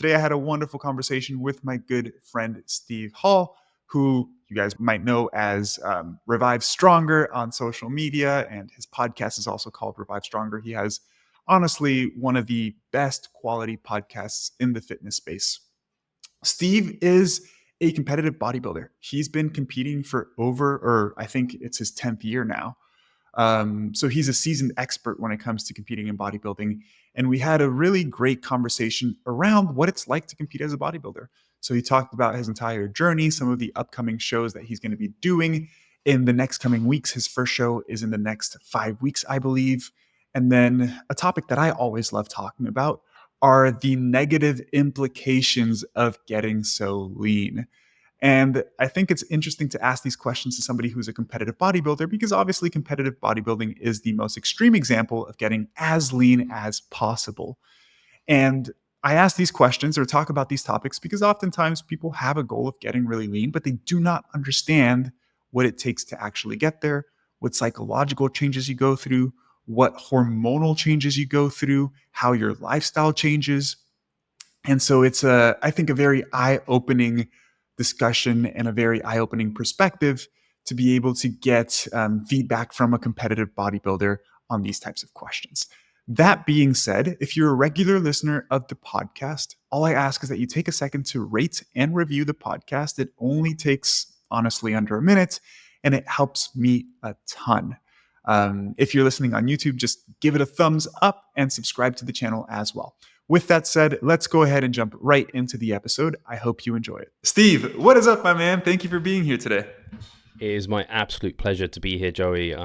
Today, I had a wonderful conversation with my good friend, Steve Hall, who you guys might know as Revive Stronger on social media. And his podcast is also called Revive Stronger. He has honestly one of the best quality podcasts in the fitness space. Steve is a competitive bodybuilder. He's been competing for I think it's his 10th year now. So he's a seasoned expert when it comes to competing in bodybuilding. And we had a really great conversation around what it's like to compete as a bodybuilder. So he talked about his entire journey, some of the upcoming shows that he's going to be doing in the next coming weeks. His first show is in the next 5 weeks, I believe. And then a topic that I always love talking about are the negative implications of getting so lean. And I think it's interesting to ask these questions to somebody who's a competitive bodybuilder, because obviously competitive bodybuilding is the most extreme example of getting as lean as possible. And I ask these questions or talk about these topics because oftentimes people have a goal of getting really lean, but they do not understand what it takes to actually get there, what psychological changes you go through, what hormonal changes you go through, how your lifestyle changes. And so it's I think a very eye-opening discussion and a very eye-opening perspective to be able to get feedback from a competitive bodybuilder on these types of questions. That being said, if you're a regular listener of the podcast, all I ask is that you take a second to rate and review the podcast. It only takes, honestly, under a minute, and it helps me a ton. If you're listening on YouTube, just give it a thumbs up and subscribe to the channel as well. With that said, let's go ahead and jump right into the episode. I hope you enjoy it. Steve, what is up, my man? Thank you for being here today. It is my absolute pleasure to be here, Joey.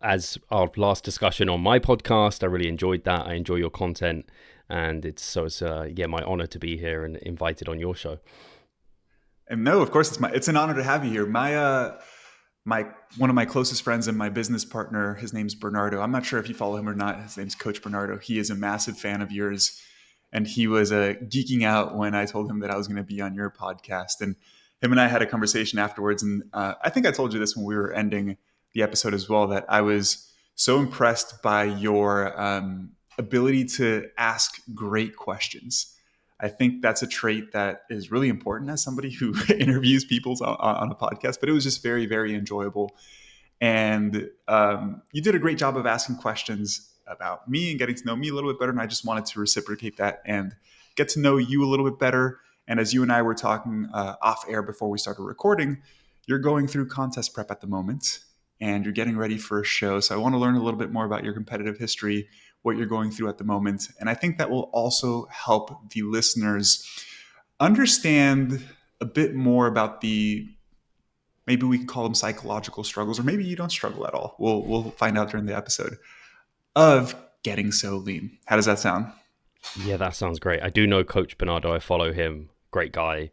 As our last discussion on my podcast, I really enjoyed that. I enjoy your content, and it's my honor to be here and invited on your show. And no, of course, it's an honor to have you here. One of my closest friends and my business partner, his name's Bernardo. I'm not sure if you follow him or not. His name's Coach Bernardo. He is a massive fan of yours, and he was geeking out when I told him that I was going to be on your podcast. And him and I had a conversation afterwards, and I think I told you this when we were ending the episode as well, that I was so impressed by your ability to ask great questions. I think that's a trait that is really important as somebody who interviews people on a podcast, but it was just very, very enjoyable. And you did a great job of asking questions about me and getting to know me a little bit better. And I just wanted to reciprocate that and get to know you a little bit better. And as you and I were talking off air before we started recording, you're going through contest prep at the moment and you're getting ready for a show. So I want to learn a little bit more about your competitive history, what you're going through at the moment. And I think that will also help the listeners understand a bit more about maybe we can call them psychological struggles, or maybe you don't struggle at all. We'll find out during the episode of getting so lean. How does that sound? Yeah, that sounds great. I do know Coach Bernardo. I follow him. Great guy.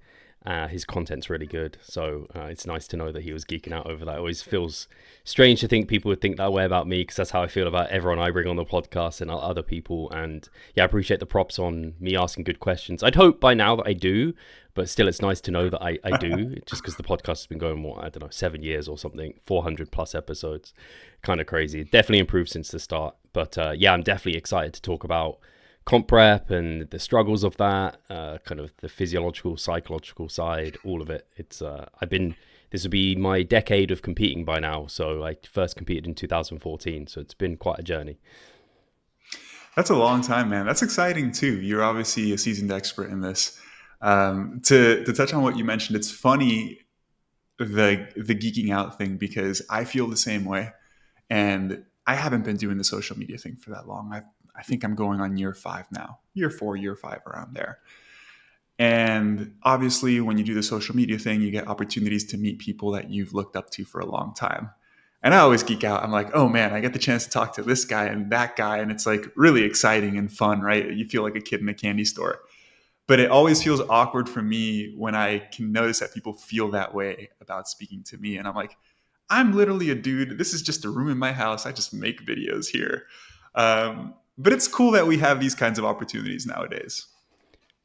His content's really good. So it's nice to know that he was geeking out over that. It always feels strange to think people would think that way about me, because that's how I feel about everyone I bring on the podcast and other people. And yeah, I appreciate the props on me asking good questions. I'd hope by now that I do, but still it's nice to know that I do, just because the podcast has been going, 7 years or something, 400 plus episodes. Kind of crazy. Definitely improved since the start. But yeah, I'm definitely excited to talk about comp prep and the struggles of that, kind of the physiological, psychological side, all of it. This will be my decade of competing by now. So I first competed in 2014. So it's been quite a journey. That's a long time, man. That's exciting too. You're obviously a seasoned expert in this. To touch on what you mentioned, it's funny, the geeking out thing, because I feel the same way. And I haven't been doing the social media thing for that long. I think I'm going on year 5 now, year 4, year 5, around there. And obviously when you do the social media thing, you get opportunities to meet people that you've looked up to for a long time. And I always geek out. I'm like, oh man, I get the chance to talk to this guy and that guy. And it's like really exciting and fun, right? You feel like a kid in a candy store. But it always feels awkward for me when I can notice that people feel that way about speaking to me. And I'm like, I'm literally a dude. This is just a room in my house. I just make videos here. But it's cool that we have these kinds of opportunities nowadays.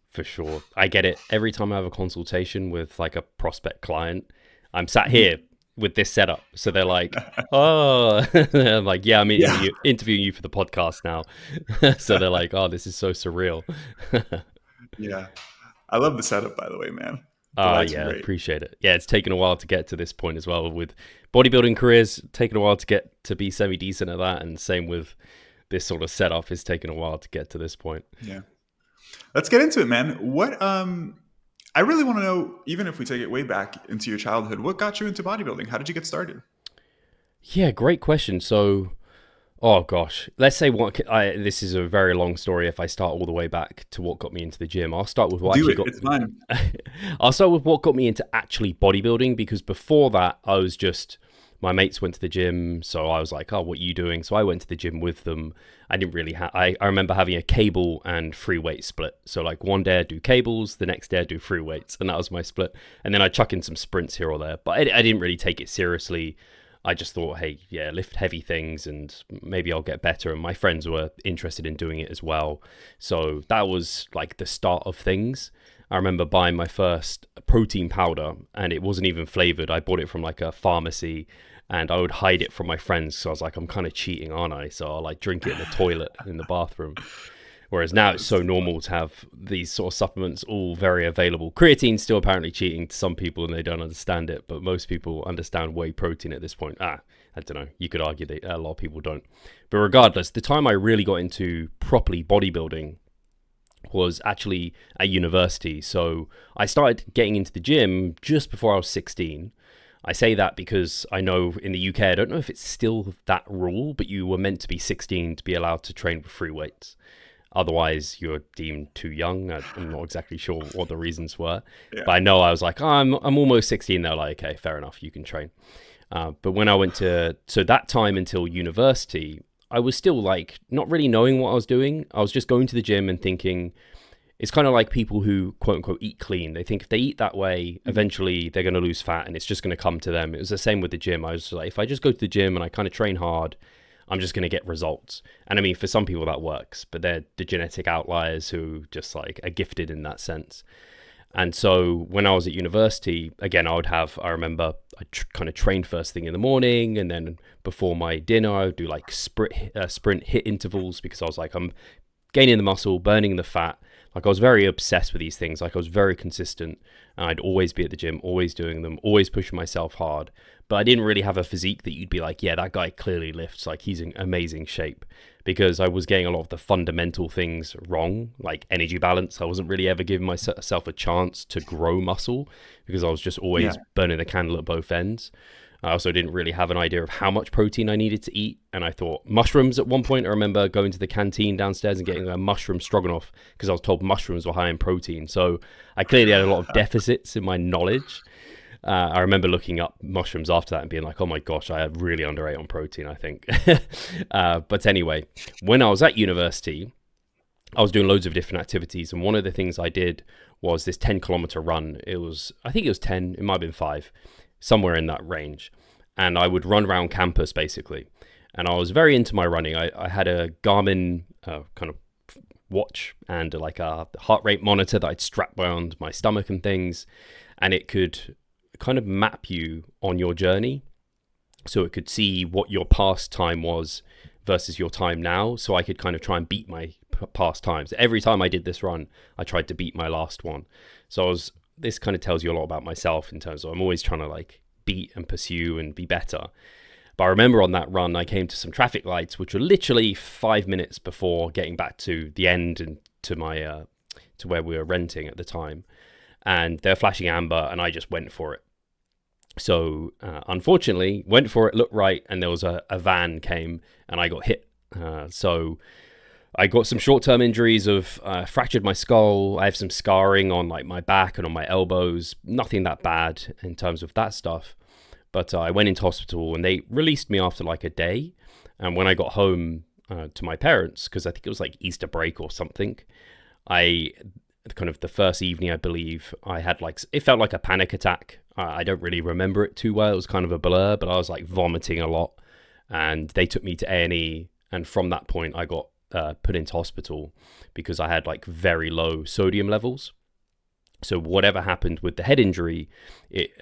For sure. I get it. Every time I have a consultation with like a prospect client, I'm sat here with this setup. So they're like, oh, I'm like, yeah, I'm interviewing you for the podcast now. So they're like, oh, this is so surreal. Yeah. I love the setup, by the way, man. The lights are Yeah, great. appreciate it. Yeah, it's taken a while to get to this point as well with bodybuilding careers. Taken a while to get to be semi decent at that, and same with this sort of setup. It's taken a while to get to this point. Yeah. Let's get into it, man. I really want to know, even if we take it way back into your childhood, what got you into bodybuilding? How did you get started? Yeah, great question. So, oh gosh, let's say this is a very long story. If I start all the way back to what got me into the gym, I'll start with what Do actually it. got. It's fine. I'll start with what got me into actually bodybuilding, because before that, I was just my mates went to the gym, so I was like, "Oh, what are you doing?" So I went to the gym with them. I didn't really have. I remember having a cable and free weight split. So like one day I'd do cables, the next day I'd do free weights, and that was my split. And then I'd chuck in some sprints here or there, but I didn't really take it seriously. I just thought, hey, yeah, lift heavy things and maybe I'll get better. And my friends were interested in doing it as well. So that was like the start of things. I remember buying my first protein powder and it wasn't even flavored. I bought it from like a pharmacy and I would hide it from my friends. So I was like, I'm kind of cheating, aren't I? So I'll like drink it in the toilet in the bathroom. Whereas now it's so normal to have these sort of supplements all very available. Creatine's still apparently cheating to some people and they don't understand it, but most people understand whey protein at this point. I don't know. You could argue that a lot of people don't. But regardless, the time I really got into properly bodybuilding was actually at university. So I started getting into the gym just before I was 16. I say that because I know in the UK, I don't know if it's still that rule, but you were meant to be 16 to be allowed to train with free weights. Otherwise, you're deemed too young. I'm not exactly sure what the reasons were, Yeah. but I know I was like, oh, I'm almost 16. They're like, okay, fair enough, you can train. But when I went to that time until university, I was still like not really knowing what I was doing. I was just going to the gym and thinking it's kind of like people who quote unquote eat clean. They think if they eat that way, eventually they're going to lose fat and it's just going to come to them. It was the same with the gym. I was like, if I just go to the gym and I kind of train hard, I'm just going to get results. And I mean, for some people that works, but they're the genetic outliers who just like are gifted in that sense. And so when I was at university, again, I remember I kind of trained first thing in the morning. And then before my dinner, I would do like sprint hit intervals because I was like, I'm gaining the muscle, burning the fat. Like I was very obsessed with these things. Like I was very consistent and I'd always be at the gym, always doing them, always pushing myself hard. But I didn't really have a physique that you'd be like, yeah, that guy clearly lifts. Like he's in amazing shape, because I was getting a lot of the fundamental things wrong, like energy balance. I wasn't really ever giving myself a chance to grow muscle because I was just always burning the candle at both ends. I also didn't really have an idea of how much protein I needed to eat. And I thought mushrooms at one point. I remember going to the canteen downstairs and getting a mushroom stroganoff because I was told mushrooms were high in protein. So I clearly had a lot of deficits in my knowledge. I remember looking up mushrooms after that and being like, oh my gosh, I really underate on protein, I think. But anyway, when I was at university, I was doing loads of different activities. And one of the things I did was this 10-kilometer run. I think it was 10, it might have been 5. Somewhere in that range. And I would run around campus basically. And I was very into my running. I had a Garmin kind of watch and like a heart rate monitor that I'd strap around my stomach and things. And it could kind of map you on your journey. So it could see what your past time was versus your time now. So I could kind of try and beat my past times. Every time I did this run, I tried to beat my last one. So this kind of tells you a lot about myself in terms of I'm always trying to like beat and pursue and be better. But I remember on that run, I came to some traffic lights, which were literally 5 minutes before getting back to the end and to my to where we were renting at the time. And they're flashing amber and I just went for it. So unfortunately, went for it, looked right, and there was a van came and I got hit. So I got some short-term injuries of fractured my skull. I have some scarring on like my back and on my elbows. Nothing that bad in terms of that stuff. But I went into hospital and they released me after like a day. And when I got home to my parents, because I think it was like Easter break or something, kind of the first evening, I believe, I had like, it felt like a panic attack. I don't really remember it too well. It was kind of a blur, but I was like vomiting a lot. And they took me to A&E. And from that point, I got put into hospital because I had like very low sodium levels. So whatever happened with the head injury, it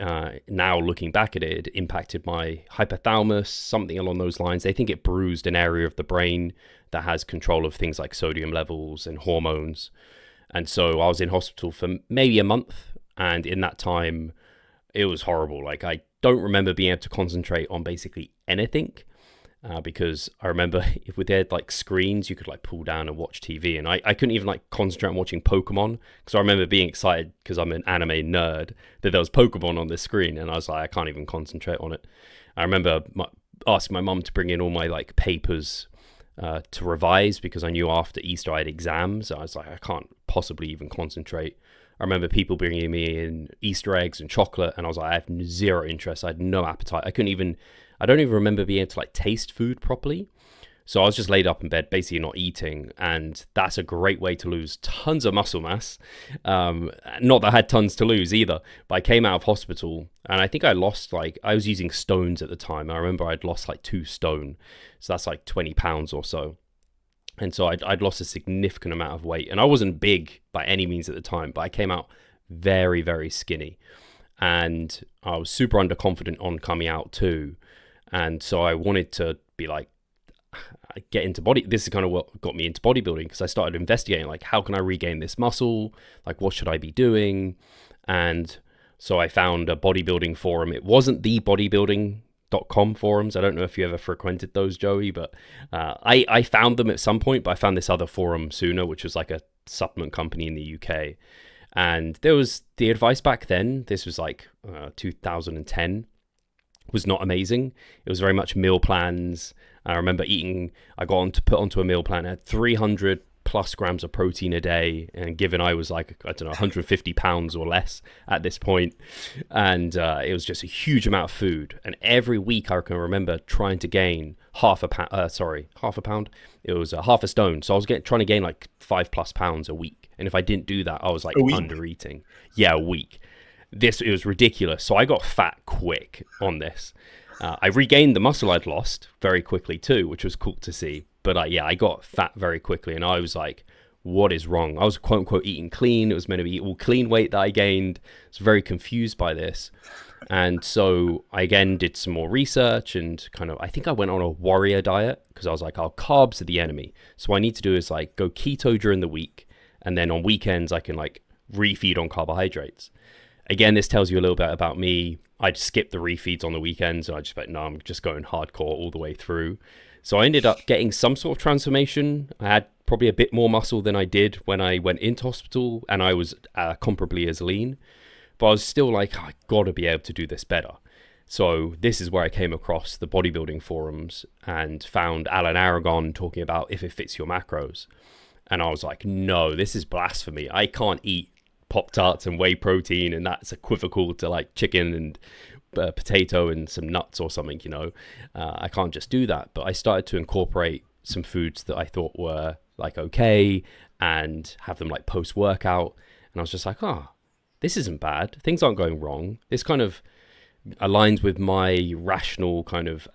now looking back at it, it impacted my hypothalamus, something along those lines. They think it bruised an area of the brain that has control of things like sodium levels and hormones. And so I was in hospital for maybe a month. And in that time, it was horrible. Like, I don't remember being able to concentrate on basically anything. Because I remember if we had like screens, you could like pull down and watch TV, and I couldn't even like concentrate on watching Pokemon, because I remember being excited because I'm an anime nerd that there was Pokemon on the screen, and I was like, I can't even concentrate on it. I remember asking my mum to bring in all my like papers to revise, because I knew after Easter I had exams. I was like, I can't possibly even concentrate. I remember people bringing me in Easter eggs and chocolate, and I was like, I have zero interest. I had no appetite. I don't even remember being able to like taste food properly. So I was just laid up in bed, basically not eating. And that's a great way to lose tons of muscle mass. Not that I had tons to lose either, but I came out of hospital and I think I lost I was using stones at the time. I remember I'd lost like 2 stone. So that's like 20 pounds or so. And so I'd lost a significant amount of weight. And I wasn't big by any means at the time, but I came out very, very skinny. And I was super underconfident on coming out too. And so I wanted to be like, get into this is kind of what got me into bodybuilding, because I started investigating like, how can I regain this muscle? Like, what should I be doing? And so I found a bodybuilding forum. It wasn't the bodybuilding.com forums. I don't know if you ever frequented those, Joey, but I found them at some point, but I found this other forum sooner, which was like a supplement company in the UK. And there was the advice back then. This was like 2010. Was not amazing. It was very much meal plans. I remember I got on to put onto a meal plan, I had 300 plus grams of protein a day. And given I was like, I don't know, 150 pounds or less at this point, and it was just a huge amount of food. And every week I can remember trying to gain half a pound. It was half a stone. So I was trying to gain like 5+ pounds a week. And if I didn't do that, I was like under eating. Yeah, a week. It was ridiculous. So I got fat quick on this. I regained the muscle I'd lost very quickly too, which was cool to see. But I got fat very quickly, and I was like, what is wrong? I was quote unquote eating clean. It was meant to be all clean weight that I gained. I was very confused by this. And so I again did some more research, and I think I went on a warrior diet, because I was like, oh, carbs are the enemy. So what I need to do is like go keto during the week, and then on weekends I can like refeed on carbohydrates. Again, this tells you a little bit about me. I'd skip the refeeds on the weekends, and I just like, no, I'm just going hardcore all the way through. So I ended up getting some sort of transformation. I had probably a bit more muscle than I did when I went into hospital, and I was comparably as lean. But I was still like, I gotta be able to do this better. So this is where I came across the bodybuilding forums and found Alan Aragon talking about if it fits your macros. And I was like, no, this is blasphemy. I can't eat Pop-Tarts and whey protein, and that's equivocal to like chicken and potato and some nuts or something, I can't just do that. But I started to incorporate some foods that I thought were like okay, and have them like post-workout, and I was just like, this isn't bad, things aren't going wrong, this kind of aligns with my rational kind of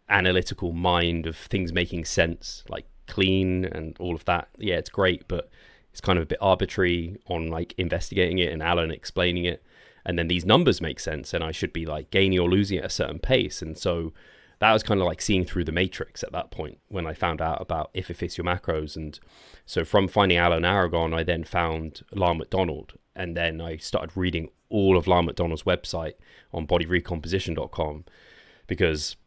analytical mind of things making sense, like clean and all of that. Yeah, it's great, but it's kind of a bit arbitrary on like investigating it and Alan explaining it. And then these numbers make sense, and I should be like gaining or losing at a certain pace. And so that was kind of like seeing through the matrix at that point when I found out about if it fits your macros. And so from finding Alan Aragon, I then found Lyle McDonald. And then I started reading all of Lyle McDonald's website on bodyrecomposition.com, because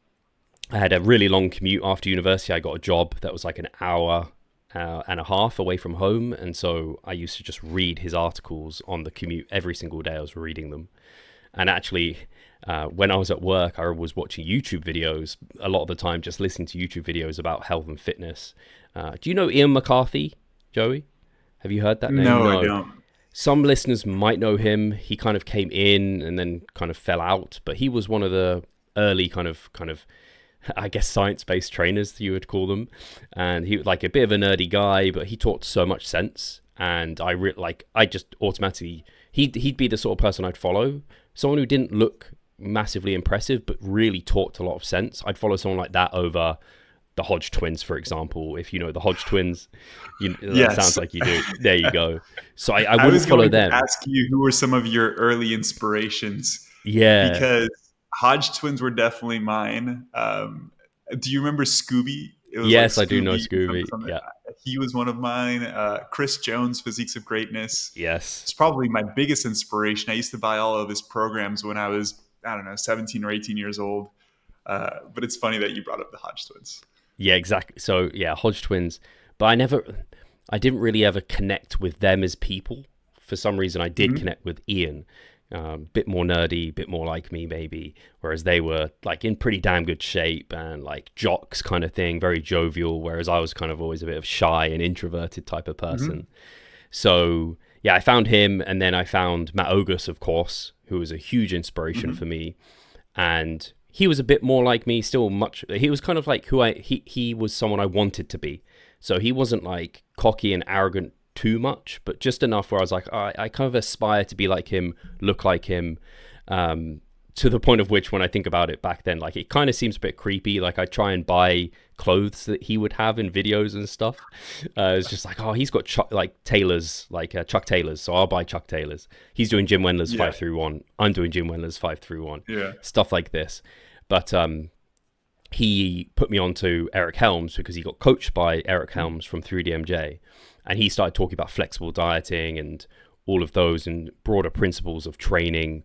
I had a really long commute after university. I got a job that was like an hour and a half away from home, and so I used to just read his articles on the commute every single day. I was reading them, and actually when I was at work, I was watching YouTube videos a lot of the time, just listening to YouTube videos about health and fitness. Do you know Ian McCarthy, Joey? Have you heard that name? No, I don't. Some listeners might know him. He kind of came in and then kind of fell out, but he was one of the early kind of I guess science-based trainers, you would call them. And he was like a bit of a nerdy guy, but he taught so much sense. And I just automatically, he'd be the sort of person I'd follow. Someone who didn't look massively impressive, but really talked a lot of sense. I'd follow someone like that over the Hodge twins, for example. If you know the Hodge twins, Yes. That sounds like you do. There you go. So I wouldn't follow them. I was going to ask you, who were some of your early inspirations? Yeah. Because Hodge twins were definitely mine. Do you remember Scooby? Yes, I do know Scooby. Yeah. He was one of mine. Chris Jones, Physiques of Greatness. Yes. It's probably my biggest inspiration. I used to buy all of his programs when I was, I don't know, 17 or 18 years old. But it's funny that you brought up the Hodge twins. Yeah, exactly. So yeah, Hodge twins. But I didn't really ever connect with them as people. For some reason, I did Mm-hmm. connect with Ian. Bit more nerdy, bit more like me maybe. Whereas they were like in pretty damn good shape and like jocks kind of thing, very jovial. Whereas I was kind of always a bit of shy and introverted type of Mm-hmm. person. So yeah, I found him, and then I found Matt Ogus, of course, who was a huge inspiration Mm-hmm. for me, and he was a bit more like me, still much. He was kind of like he was someone I wanted to be. So he wasn't like cocky and arrogant too much, but just enough where I was like, I kind of aspire to be like him, look like him. To the point of which, when I think about it back then, like it kind of seems a bit creepy. Like I try and buy clothes that he would have in videos and stuff. It's just like, oh, he's got like Taylors, like Chuck Taylors, so I'll buy Chuck Taylors. He's doing Jim Wendler's Yeah. 5-through-1. I'm doing Jim Wendler's 5-through-1. Yeah. Stuff like this. But he put me on to Eric Helms because he got coached by Eric Helms from 3DMJ, and he started talking about flexible dieting and all of those and broader principles of training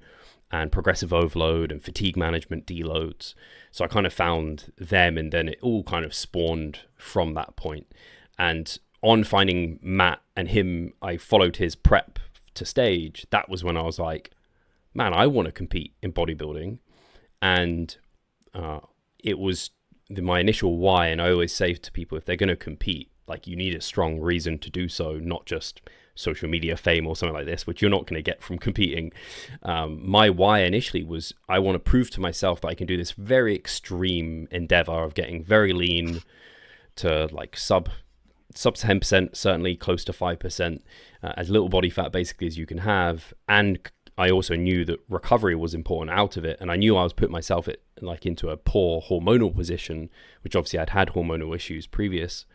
and progressive overload and fatigue management, deloads. So I kind of found them, and then it all kind of spawned from that point. And on finding Matt and him, I followed his prep to stage. That was when I was like, man, I want to compete in bodybuilding. And it was my initial why. And I always say to people, if they're going to compete, like you need a strong reason to do so, not just social media fame or something like this, which you're not going to get from competing. My why initially was I want to prove to myself that I can do this very extreme endeavor of getting very lean to like sub 10%, certainly close to 5%, as little body fat basically as you can have. And I also knew that recovery was important out of it, and I knew I was putting myself into a poor hormonal position, which obviously I'd had hormonal issues previous.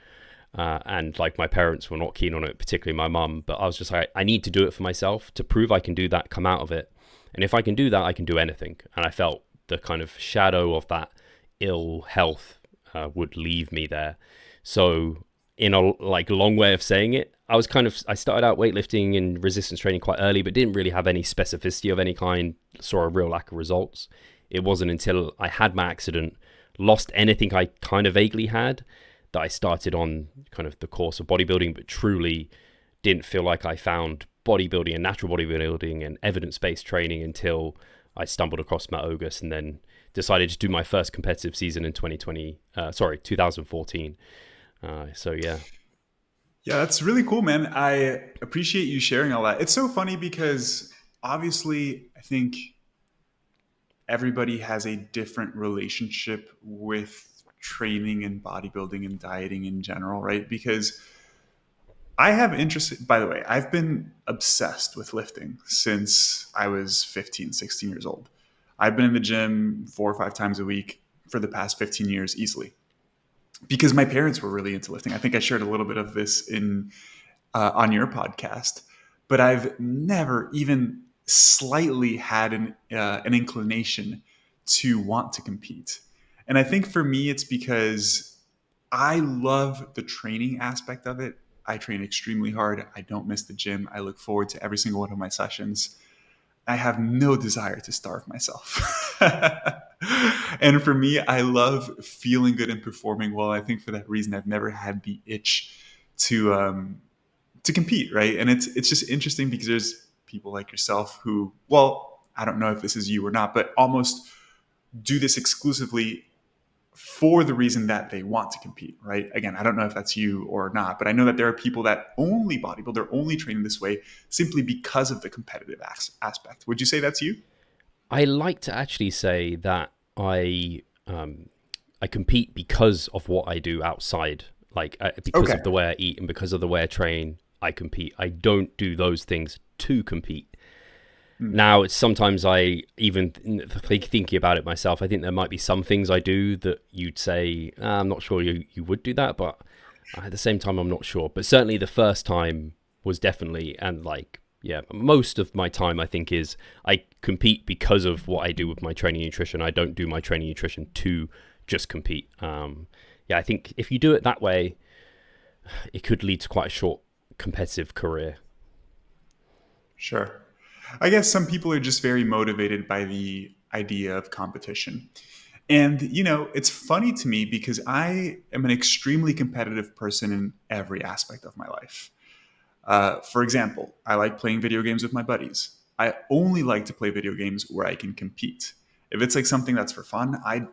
And like my parents were not keen on it, particularly my mum, but I was just like, I need to do it for myself to prove I can do that, come out of it. And if I can do that, I can do anything. And I felt the kind of shadow of that ill health would leave me there. So in a like long way of saying it, I started out weightlifting and resistance training quite early, but didn't really have any specificity of any kind, saw a real lack of results. It wasn't until I had my accident, lost anything I kind of vaguely had, that I started on kind of the course of bodybuilding, but truly didn't feel like I found bodybuilding and natural bodybuilding and evidence-based training until I stumbled across Matt Ogus and then decided to do my first competitive season in 2014. So yeah. Yeah, that's really cool, man. I appreciate you sharing all that. It's so funny because obviously I think everybody has a different relationship with training and bodybuilding and dieting in general, right? Because I have interest, by the way, I've been obsessed with lifting since I was 15, 16 years old. I've been in the gym 4 or 5 times a week for the past 15 years easily because my parents were really into lifting. I think I shared a little bit of this in on your podcast, but I've never even slightly had an inclination to want to compete. And I think for me, it's because I love the training aspect of it. I train extremely hard. I don't miss the gym. I look forward to every single one of my sessions. I have no desire to starve myself. And for me, I love feeling good and performing well. I think for that reason, I've never had the itch to compete, right? And it's just interesting because there's people like yourself who, well, I don't know if this is you or not, but almost do this exclusively for the reason that they want to compete, right? Again, I don't know if that's you or not, but I know that there are people that only bodybuild, they're only training this way simply because of the competitive aspect. Would you say that's you? I like to actually say that I compete because of what I do outside, like because Okay. of the way I eat and because of the way I train. I compete. I don't do those things to compete. Hmm. Now, it's sometimes I even thinking about it myself. I think there might be some things I do that you'd say, I'm not sure you would do that, but at the same time, I'm not sure. But certainly the first time was definitely, and like, yeah, most of my time I think is I compete because of what I do with my training nutrition. I don't do my training nutrition to just compete. Yeah, I think if you do it that way, it could lead to quite a short competitive career. Sure. I guess some people are just very motivated by the idea of competition. And, it's funny to me because I am an extremely competitive person in every aspect of my life. For example, I like playing video games with my buddies. I only like to play video games where I can compete. If it's like something that's for fun, I'm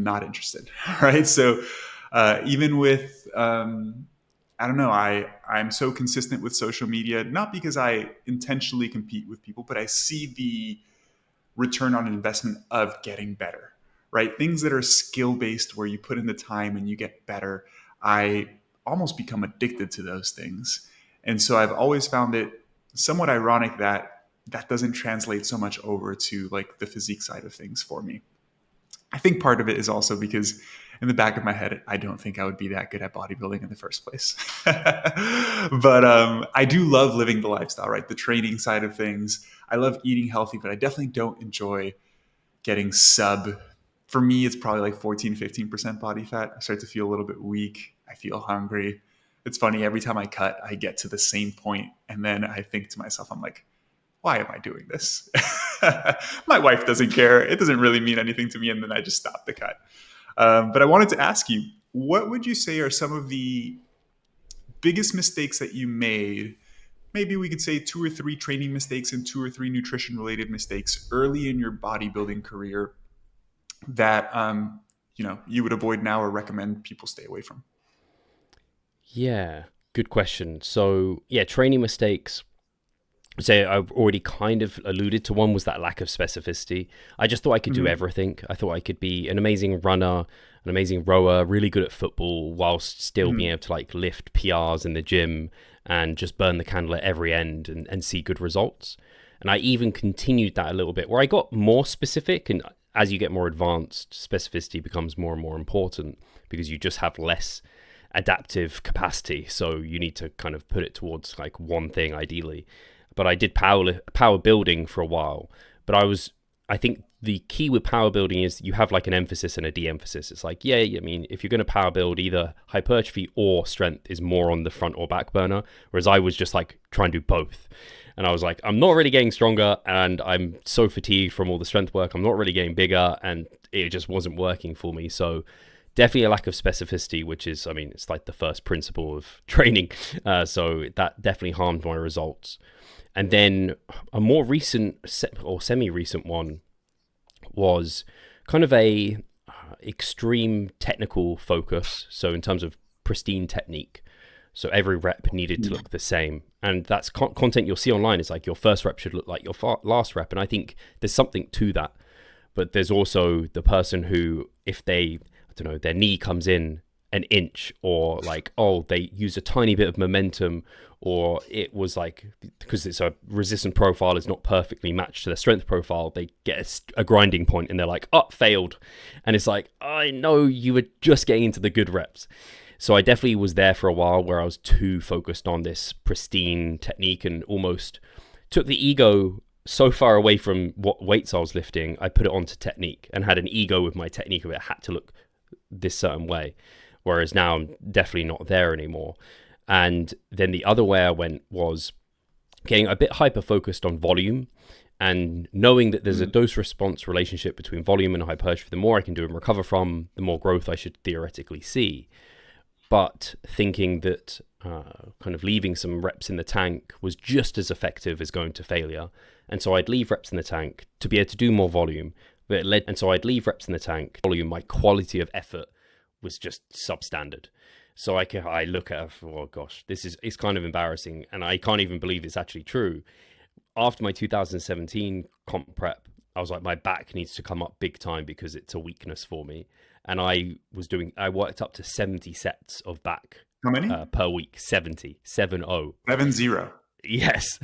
not interested. Right. So even with, I don't know, I'm so consistent with social media, not because I intentionally compete with people, but I see the return on investment of getting better, right? Things that are skill based where you put in the time and you get better. I almost become addicted to those things. And so I've always found it somewhat ironic that that doesn't translate so much over to like the physique side of things for me. I think part of it is also because in the back of my head, I don't think I would be that good at bodybuilding in the first place. But I do love living the lifestyle, right? The training side of things. I love eating healthy, but I definitely don't enjoy getting for me, it's probably like 14, 15% body fat. I start to feel a little bit weak. I feel hungry. It's funny, every time I cut, I get to the same point, and then I think to myself, I'm like, why am I doing this? My wife doesn't care. It doesn't really mean anything to me. And then I just stop the cut. But I wanted to ask you, what would you say are some of the biggest mistakes that you made? Maybe we could say 2 or 3 training mistakes and 2 or 3 nutrition related mistakes early in your bodybuilding career that you would avoid now or recommend people stay away from. Yeah, good question. So yeah, training mistakes. So I've already kind of alluded to one, was that lack of specificity. I just thought I could do Mm-hmm. everything. I thought I could be an amazing runner, an amazing rower, really good at football, whilst still being Mm-hmm. able to like lift PRs in the gym and just burn the candle at every end and see good results. And I even continued that a little bit where I got more specific. And as you get more advanced, specificity becomes more and more important because you just have less adaptive capacity. So you need to kind of put it towards like one thing ideally. But I did power building for a while. But I think the key with power building is you have like an emphasis and a de-emphasis. It's like, yeah, I mean, if you're going to power build, either hypertrophy or strength is more on the front or back burner. Whereas I was just like trying to do both. And I was like, I'm not really getting stronger and I'm so fatigued from all the strength work. I'm not really getting bigger and it just wasn't working for me. So definitely a lack of specificity, which is, I mean, it's like the first principle of training. So that definitely harmed my results. And then a more recent or semi-recent one was kind of a extreme technical focus. So in terms of pristine technique, so every rep needed to look the same. And that's content you'll see online. It's like your first rep should look like your last rep. And I think there's something to that. But there's also the person who, if they, I don't know, their knee comes in an inch, or like, oh, they use a tiny bit of momentum, or it was like, because it's a resistance profile is not perfectly matched to their strength profile, they get a grinding point and they're like, oh, failed. And it's like, I know you were just getting into the good reps. So I definitely was there for a while where I was too focused on this pristine technique and almost took the ego so far away from what weights I was lifting. I put it onto technique and had an ego with my technique of it had to look this certain way. Whereas now I'm definitely not there anymore. And then the other way I went was getting a bit hyper focused on volume and knowing that there's a dose response relationship between volume and hypertrophy. The more I can do and recover from, the more growth I should theoretically see. But thinking that kind of leaving some reps in the tank was just as effective as going to failure. And so I'd leave reps in the tank to be able to do more volume. And so I'd leave reps in the tank, volume, my quality of effort was just substandard. So I look at it, oh gosh, it's kind of embarrassing. And I can't even believe it's actually true. After my 2017 comp prep, I was like, my back needs to come up big time because it's a weakness for me. And I worked up to 70 sets of back How many? per week. 70, 7-0. 7-0. Yes.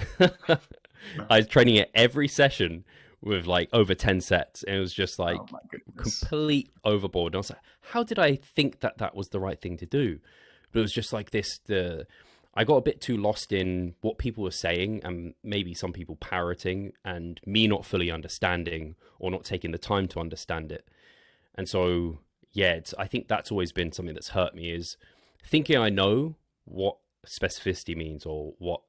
I was training it every session with like over 10 sets. And it was just like Oh my goodness. complete overboard. And I was like, how did I think that was the right thing to do? But it was just like I got a bit too lost in what people were saying and maybe some people parroting and me not fully understanding or not taking the time to understand it. And so, yeah, I think that's always been something that's hurt me, is thinking I know what specificity means, or what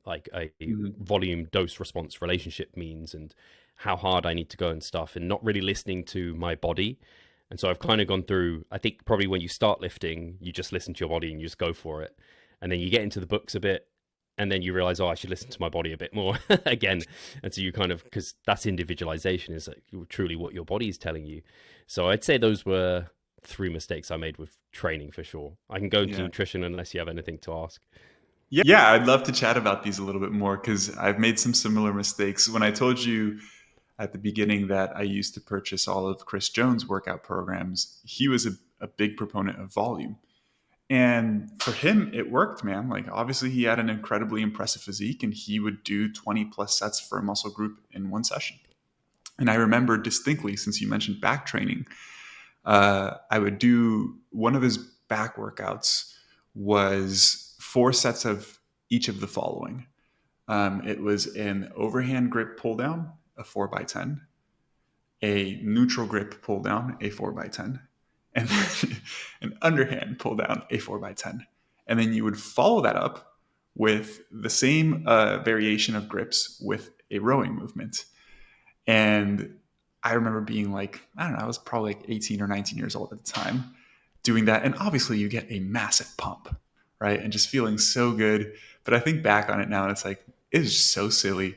like a Mhm. volume dose response relationship means, and how hard I need to go and stuff, and not really listening to my body. And so I've kind of gone through, I think probably when you start lifting, you just listen to your body and you just go for it. And then you get into the books a bit, and then you realize, oh, I should listen to my body a bit more again. And so you kind of, because that's individualization, is like truly what your body is telling you. So I'd say those were three mistakes I made with training for sure. I can go into Yeah. nutrition unless you have anything to ask. Yeah, I'd love to chat about these a little bit more because I've made some similar mistakes. When I told you at the beginning that I used to purchase all of Chris Jones' workout programs, he was a big proponent of volume. And for him, it worked, man. Like, obviously, he had an incredibly impressive physique and he would do 20 plus sets for a muscle group in one session. And I remember distinctly, since you mentioned back training, I would do one of his back workouts was 4 sets of each of the following. It was an overhand grip pull down, a 4x10, a neutral grip pull down, a 4x10, and then an underhand pull down, a 4x10. And then you would follow that up with the same variation of grips with a rowing movement. And I remember being like, I don't know, I was probably like 18 or 19 years old at the time doing that. And obviously, you get a massive pump, right? And just feeling so good. But I think back on it now and it's like, it's just so silly.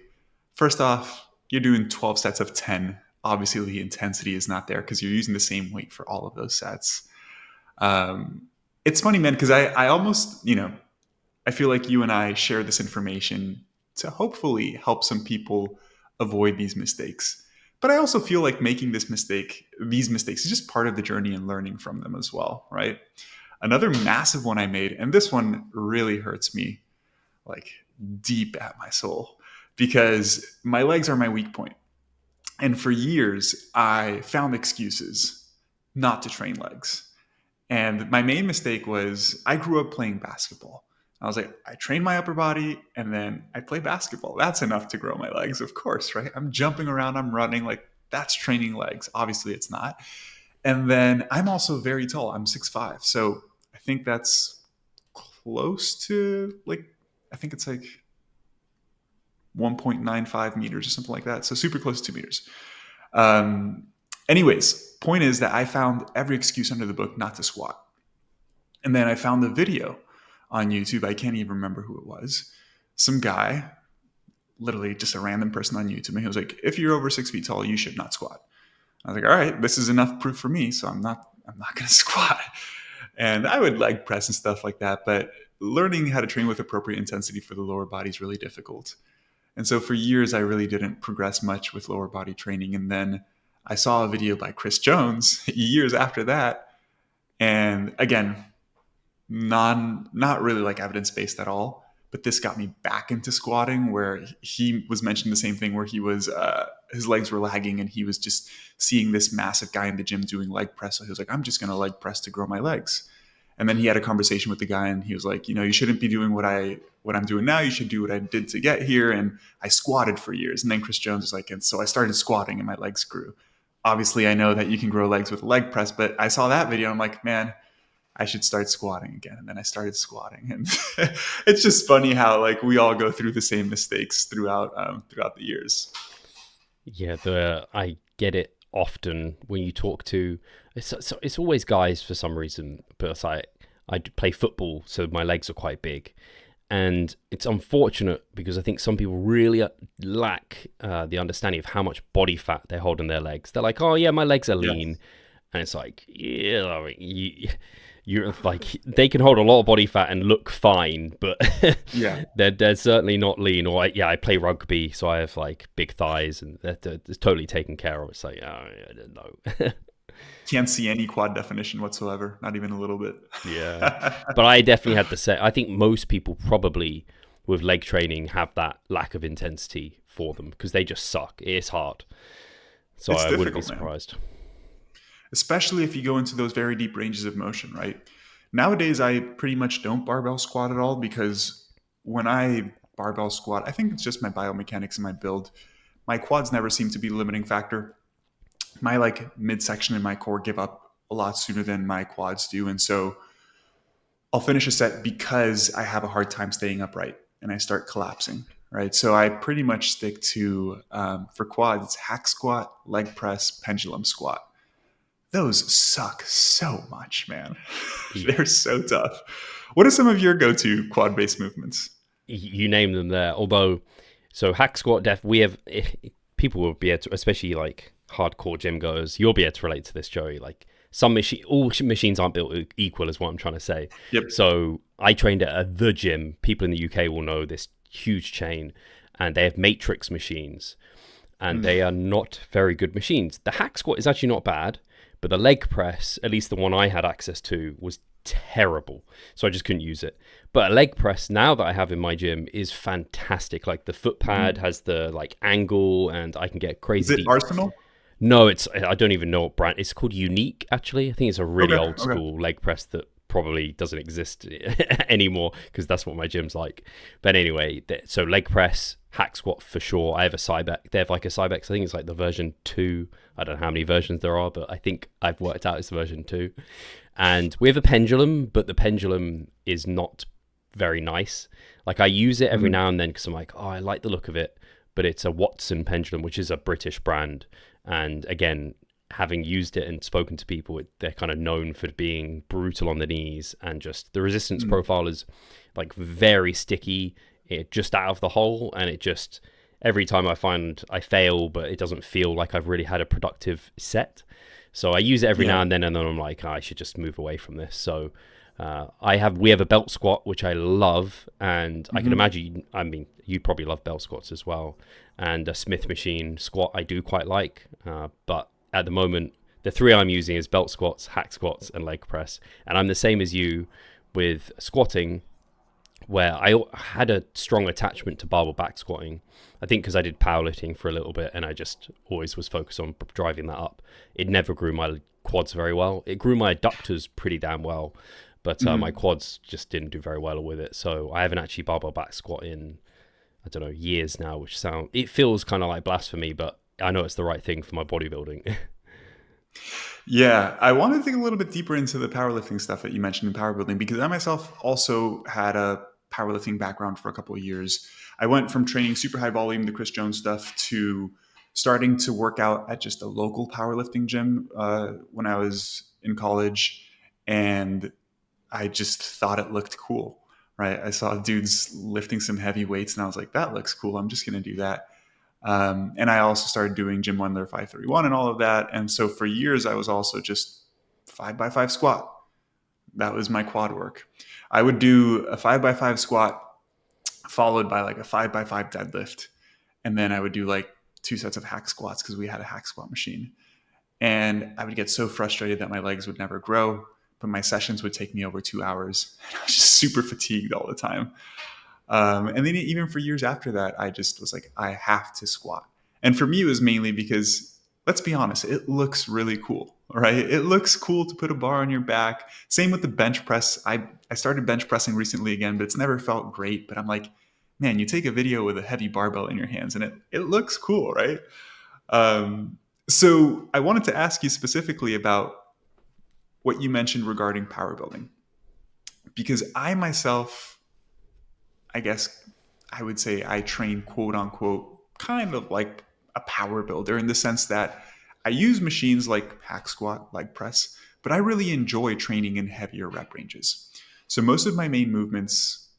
First off, you're doing 12 sets of 10. Obviously, the intensity is not there because you're using the same weight for all of those sets. Um, it's funny, man, because I almost, I feel like you and I share this information to hopefully help some people avoid these mistakes. But I also feel like making these mistakes is just part of the journey and learning from them as well, right? Another massive one I made, and this one really hurts me like deep at my soul because my legs are my weak point. And for years, I found excuses not to train legs. And my main mistake was I grew up playing basketball. I was like, I train my upper body and then I play basketball. That's enough to grow my legs, of course, right? I'm jumping around, I'm running, like that's training legs. Obviously, it's not. And then I'm also very tall. I'm 6'5". So I think that's close to like, I think it's like 1.95 meters or something like that. So super close to 2 meters. Um, Anyways, point is that I found every excuse under the book not to squat. And then I found the video on YouTube. I can't even remember who it was. Some guy, literally just a random person on YouTube. And he was like, if you're over 6 feet tall, you should not squat. I was like, all right, this is enough proof for me. So I'm not going to squat. And I would leg press and stuff like that. But learning how to train with appropriate intensity for the lower body is really difficult. And so for years, I really didn't progress much with lower body training. And then I saw a video by Chris Jones years after that. And again, not really like evidence based at all. But this got me back into squatting, where he was mentioning the same thing, where he was his legs were lagging, and he was just seeing this massive guy in the gym doing leg press. So he was like, "I'm just going to leg press to grow my legs." And then he had a conversation with the guy, and he was like, "You shouldn't be doing what I'm doing now. You should do what I did to get here." And I squatted for years. And then Chris Jones was like, and so I started squatting, and my legs grew. Obviously, I know that you can grow legs with leg press, but I saw that video, and I'm like, man, I should start squatting again. And then I started squatting. And it's just funny how like we all go through the same mistakes throughout the years. Yeah, I get it often when you talk to. It's always guys for some reason, but I play football, so my legs are quite big, and it's unfortunate because I think some people really lack the understanding of how much body fat they hold in their legs. They're like, "Oh yeah, my legs are Yes. lean," and it's like, yeah, I mean, you're like they can hold a lot of body fat and look fine, but Yeah. they're certainly not lean. Or I play rugby, so I have like big thighs, and they're totally taken care of. It's like, oh, I don't know. Can't see any quad definition whatsoever. Not even a little bit. Yeah, but I definitely had the set. I think most people probably with leg training have that lack of intensity for them because they just suck. It's hard, so It's I wouldn't be difficult, man. surprised. Especially if you go into those very deep ranges of motion, right? Nowadays, I pretty much don't barbell squat at all because when I barbell squat, I think it's just my biomechanics and my build. My quads never seem to be the limiting factor. My like midsection and my core give up a lot sooner than my quads do. And so I'll finish a set because I have a hard time staying upright and I start collapsing. Right. So I pretty much stick to, for quads, it's hack squat, leg press, pendulum squat. Those suck so much, man. They're so tough. What are some of your go-to quad-based movements? You name them there. Although, so hack squat, we have people will be able to, especially like hardcore gym goers. You'll be able to relate to this, Joey. Like all machines aren't built equal, is what I'm trying to say. Yep. So I trained at the gym. People in the UK will know this huge chain, and they have matrix machines, and they are not very good machines. The hack squat is actually not bad, but the leg press, at least the one I had access to, was terrible. So I just couldn't use it. But a leg press now that I have in my gym is fantastic. Like the foot pad has the like angle, and I can get crazy Is it deep. Arsenal? No, I don't even know what brand. It's called Unique, actually. I think it's a really old school leg press that probably doesn't exist anymore, because that's what my gym's like. But anyway, so leg press, hack squat for sure. I have a Cybex. They have like a Cybex. I think it's like the version 2. I don't know how many versions there are, but I think I've worked out it's version 2. And we have a pendulum, but the pendulum is not very nice. Like I use it every now and then because I'm like, oh, I like the look of it. But it's a Watson pendulum, which is a British brand. And again, having used it and spoken to people, they're kind of known for being brutal on the knees, and just the resistance profile is like very sticky, just out of the hole, and it just every time I find I fail, but it doesn't feel like I've really had a productive set. So I use it every now and then I'm like, oh, I should just move away from this. So we have a belt squat, which I love, and I can imagine, I mean, you probably love belt squats as well. And a Smith machine squat I do quite like, but at the moment, the 3 I'm using is belt squats, hack squats, and leg press. And I'm the same as you with squatting, where I had a strong attachment to barbell back squatting. I think because I did powerlifting for a little bit, and I just always was focused on driving that up. It never grew my quads very well. It grew my adductors pretty damn well, but my quads just didn't do very well with it. So I haven't actually barbell back squat in, I don't know, years now, it feels kind of like blasphemy, but I know it's the right thing for my bodybuilding. Yeah, I want to dig a little bit deeper into the powerlifting stuff that you mentioned in powerbuilding, because I myself also had a powerlifting background for a couple of years. I went from training super high volume, the Chris Jones stuff, to starting to work out at just a local powerlifting gym when I was in college, and I just thought it looked cool. Right? I saw dudes lifting some heavy weights, and I was like, "That looks cool. I'm just going to do that." And I also started doing Jim Wendler 531 and all of that. And so for years, I was also just 5x5 squat. That was my quad work. I would do a 5x5 squat followed by like a 5x5 deadlift. And then I would do like 2 sets of hack squats because we had a hack squat machine. And I would get so frustrated that my legs would never grow, but my sessions would take me over 2 hours. I was just super fatigued all the time. And then even for years after that, I just was like, I have to squat. And for me, it was mainly because, let's be honest, it looks really cool, right? It looks cool to put a bar on your back. Same with the bench press. I started bench pressing recently again, but it's never felt great. But I'm like, man, you take a video with a heavy barbell in your hands and it looks cool, right? So I wanted to ask you specifically about what you mentioned regarding power building, because I myself, I guess I would say I train quote unquote kind of like a power builder in the sense that I use machines like hack squat, leg press, but I really enjoy training in heavier rep ranges. So most of my main movements,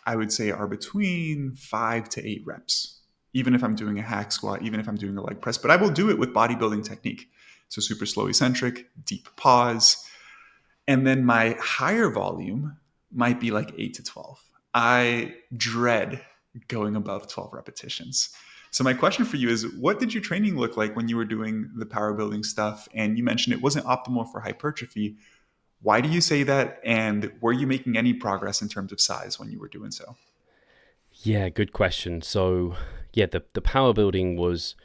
I would say, are between 5 to 8 reps, even if I'm doing a hack squat, even if I'm doing a leg press, but I will do it with bodybuilding technique. So super slow eccentric, deep pause. And then my higher volume might be like 8 to 12. I dread going above 12 repetitions. So my question for you is, what did your training look like when you were doing the power building stuff? And you mentioned it wasn't optimal for hypertrophy. Why do you say that? And were you making any progress in terms of size when you were doing so? Yeah, good question. So yeah, the power building was,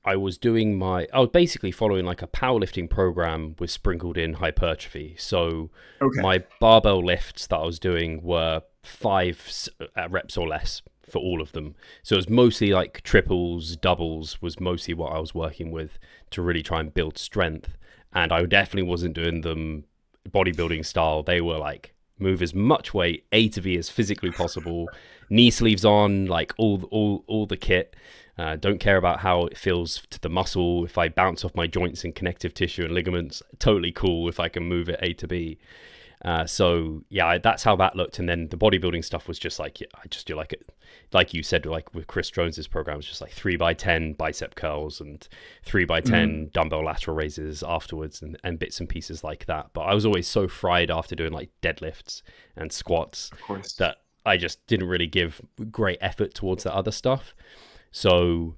I was basically following like a powerlifting program with sprinkled in hypertrophy. So Okay. my barbell lifts that I was doing were 5 reps or less for all of them. So it was mostly like triples, doubles was mostly what I was working with to really try and build strength. And I definitely wasn't doing them bodybuilding style, they were like move as much weight A to B as physically possible, knee sleeves on, like all the kit. Don't care about how it feels to the muscle. If I bounce off my joints and connective tissue and ligaments, totally cool if I can move it A to B. So yeah, that's how that looked. And then the bodybuilding stuff was just like, yeah, I just do like it, like you said, like with Chris Jones's program, it's just like 3x10 bicep curls and 3x10 dumbbell lateral raises afterwards, and bits and pieces like that. But I was always so fried after doing like deadlifts and squats Of course. that I just didn't really give great effort towards that other stuff. So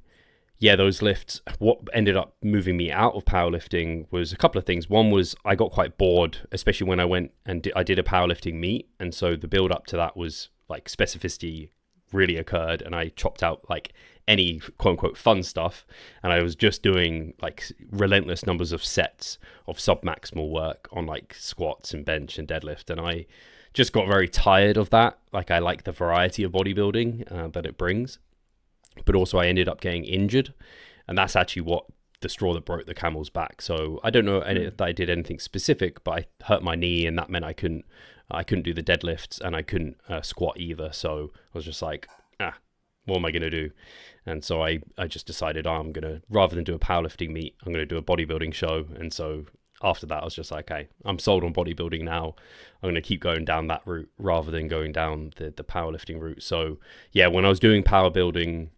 yeah, those lifts, what ended up moving me out of powerlifting was a couple of things. One was I got quite bored, especially when I went and I did a powerlifting meet. And so the build up to that was like specificity really occurred, and I chopped out like any quote unquote fun stuff. And I was just doing like relentless numbers of sets of sub-maximal work on like squats and bench and deadlift. And I just got very tired of that. Like I like the variety of bodybuilding that it brings. But also I ended up getting injured, and that's actually what the straw that broke the camel's back. So I don't know if I did anything specific, but I hurt my knee, and that meant I couldn't do the deadlifts, and I couldn't squat either. So I was just like, what am I going to do? And so I just decided, I'm going to, rather than do a powerlifting meet, I'm going to do a bodybuilding show. And so after that, I was just like, okay, I'm sold on bodybuilding now. I'm going to keep going down that route rather than going down the powerlifting route. So yeah, when I was doing powerbuilding,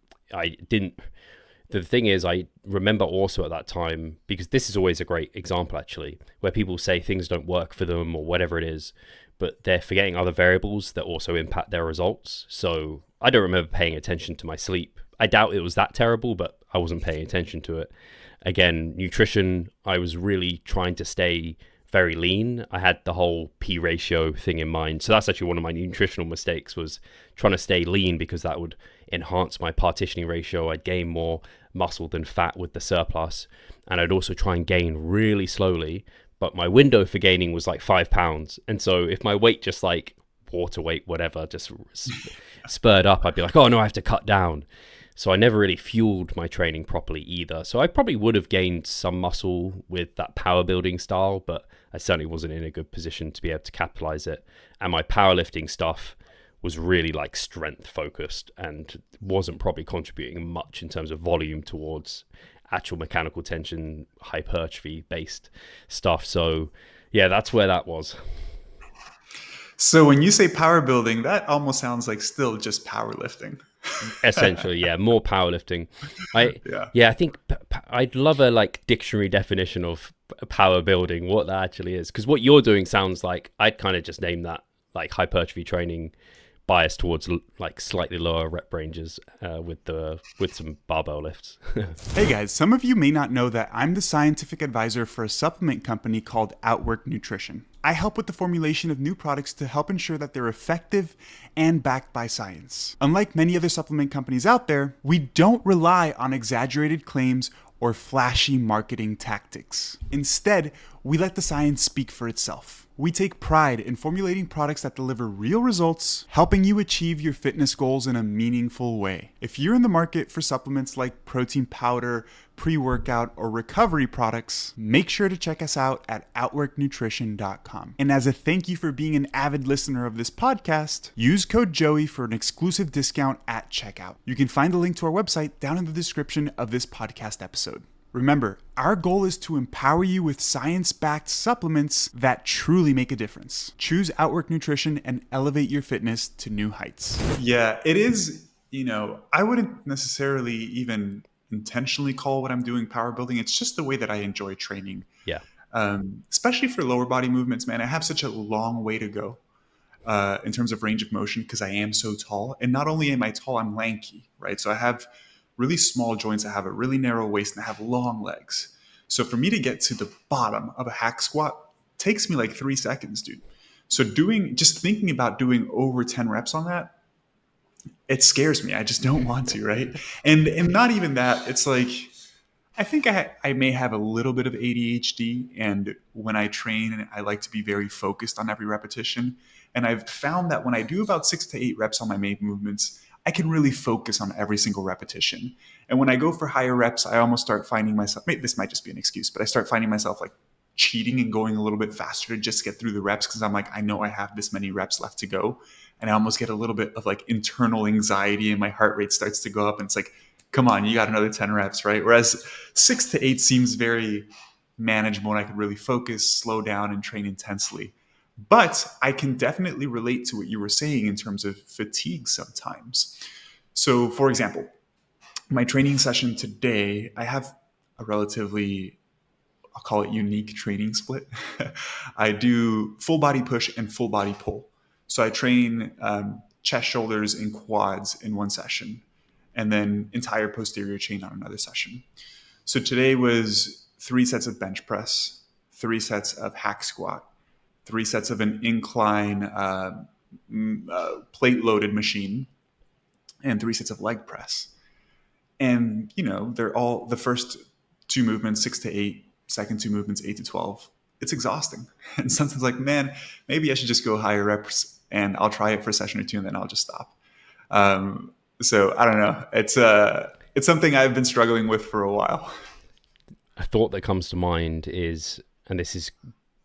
the thing is, I remember also at that time, because this is always a great example actually, where people say things don't work for them or whatever it is, but they're forgetting other variables that also impact their results. So I don't remember paying attention to my sleep. I doubt it was that terrible, but I wasn't paying attention to it. Again, nutrition, I was really trying to stay very lean. I had the whole P ratio thing in mind. So that's actually one of my nutritional mistakes, was trying to stay lean, because that would enhance my partitioning ratio. I'd gain more muscle than fat with the surplus. And I'd also try and gain really slowly. But my window for gaining was like 5 pounds. And so if my weight just like water weight, whatever, just spurred up, I'd be like, oh no, I have to cut down. So I never really fueled my training properly either. So I probably would have gained some muscle with that power building style, but I certainly wasn't in a good position to be able to capitalize it. And my powerlifting stuff was really like strength focused and wasn't probably contributing much in terms of volume towards actual mechanical tension, hypertrophy based stuff. So yeah, that's where that was. So when you say power building, that almost sounds like still just powerlifting. Essentially, yeah, more powerlifting. Yeah. I think I'd love a like dictionary definition of power building, what that actually is, because what you're doing sounds like, I'd kind of just name that like hypertrophy training biased towards like slightly lower rep ranges with some barbell lifts. Hey guys, some of you may not know that I'm the scientific advisor for a supplement company called Outwork Nutrition. I help with the formulation of new products to help ensure that they're effective and backed by science. Unlike many other supplement companies out there, we don't rely on exaggerated claims or flashy marketing tactics. Instead, we let the science speak for itself. We take pride in formulating products that deliver real results, helping you achieve your fitness goals in a meaningful way. If you're in the market for supplements like protein powder, pre-workout, or recovery products, make sure to check us out at outworknutrition.com. And as a thank you for being an avid listener of this podcast, use code Joey for an exclusive discount at checkout. You can find the link to our website down in the description of this podcast episode. Remember, our goal is to empower you with science-backed supplements that truly make a difference. Choose Outwork Nutrition and elevate your fitness to new heights. Yeah, it is, I wouldn't necessarily even intentionally call what I'm doing power building. It's just the way that I enjoy training. Yeah. Especially for lower body movements, man. I have such a long way to go in terms of range of motion because I am so tall. And not only am I tall, I'm lanky, right? So I have really small joints. I have a really narrow waist and I have long legs. So for me to get to the bottom of a hack squat takes me like 3 seconds, dude. So just thinking about doing over 10 reps on that, it scares me. I just don't want to, right? And not even that. It's like, I think I may have a little bit of ADHD, and when I train, I like to be very focused on every repetition. And I've found that when I do about 6 to 8 reps on my main movements, I can really focus on every single repetition. And when I go for higher reps, I almost start finding myself, maybe this might just be an excuse, but I start finding myself like cheating and going a little bit faster to just get through the reps because I'm like, I know I have this many reps left to go. And I almost get a little bit of like internal anxiety and my heart rate starts to go up. And it's like, come on, you got another 10 reps, right? Whereas 6 to 8 seems very manageable and I could really focus, slow down, and train intensely. But I can definitely relate to what you were saying in terms of fatigue sometimes. So, for example, my training session today, I have a relatively, I'll call it unique training split. I do full body push and full body pull. So I train chest, shoulders, and quads in one session, and then entire posterior chain on another session. So today was 3 sets of bench press, 3 sets of hack squat, 3 sets of an incline plate loaded machine, and 3 sets of leg press. And, they're all the first 2 movements, 6 to 8, second 2 movements, 8 to 12. It's exhausting. And sometimes like, man, maybe I should just go higher reps and I'll try it for a session or two and then I'll just stop. So I don't know. It's something I've been struggling with for a while. A thought that comes to mind is, and this is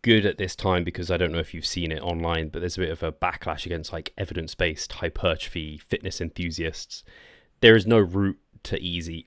good at this time because I don't know if you've seen it online, but there's a bit of a backlash against like evidence-based hypertrophy fitness enthusiasts. There is no route to easy,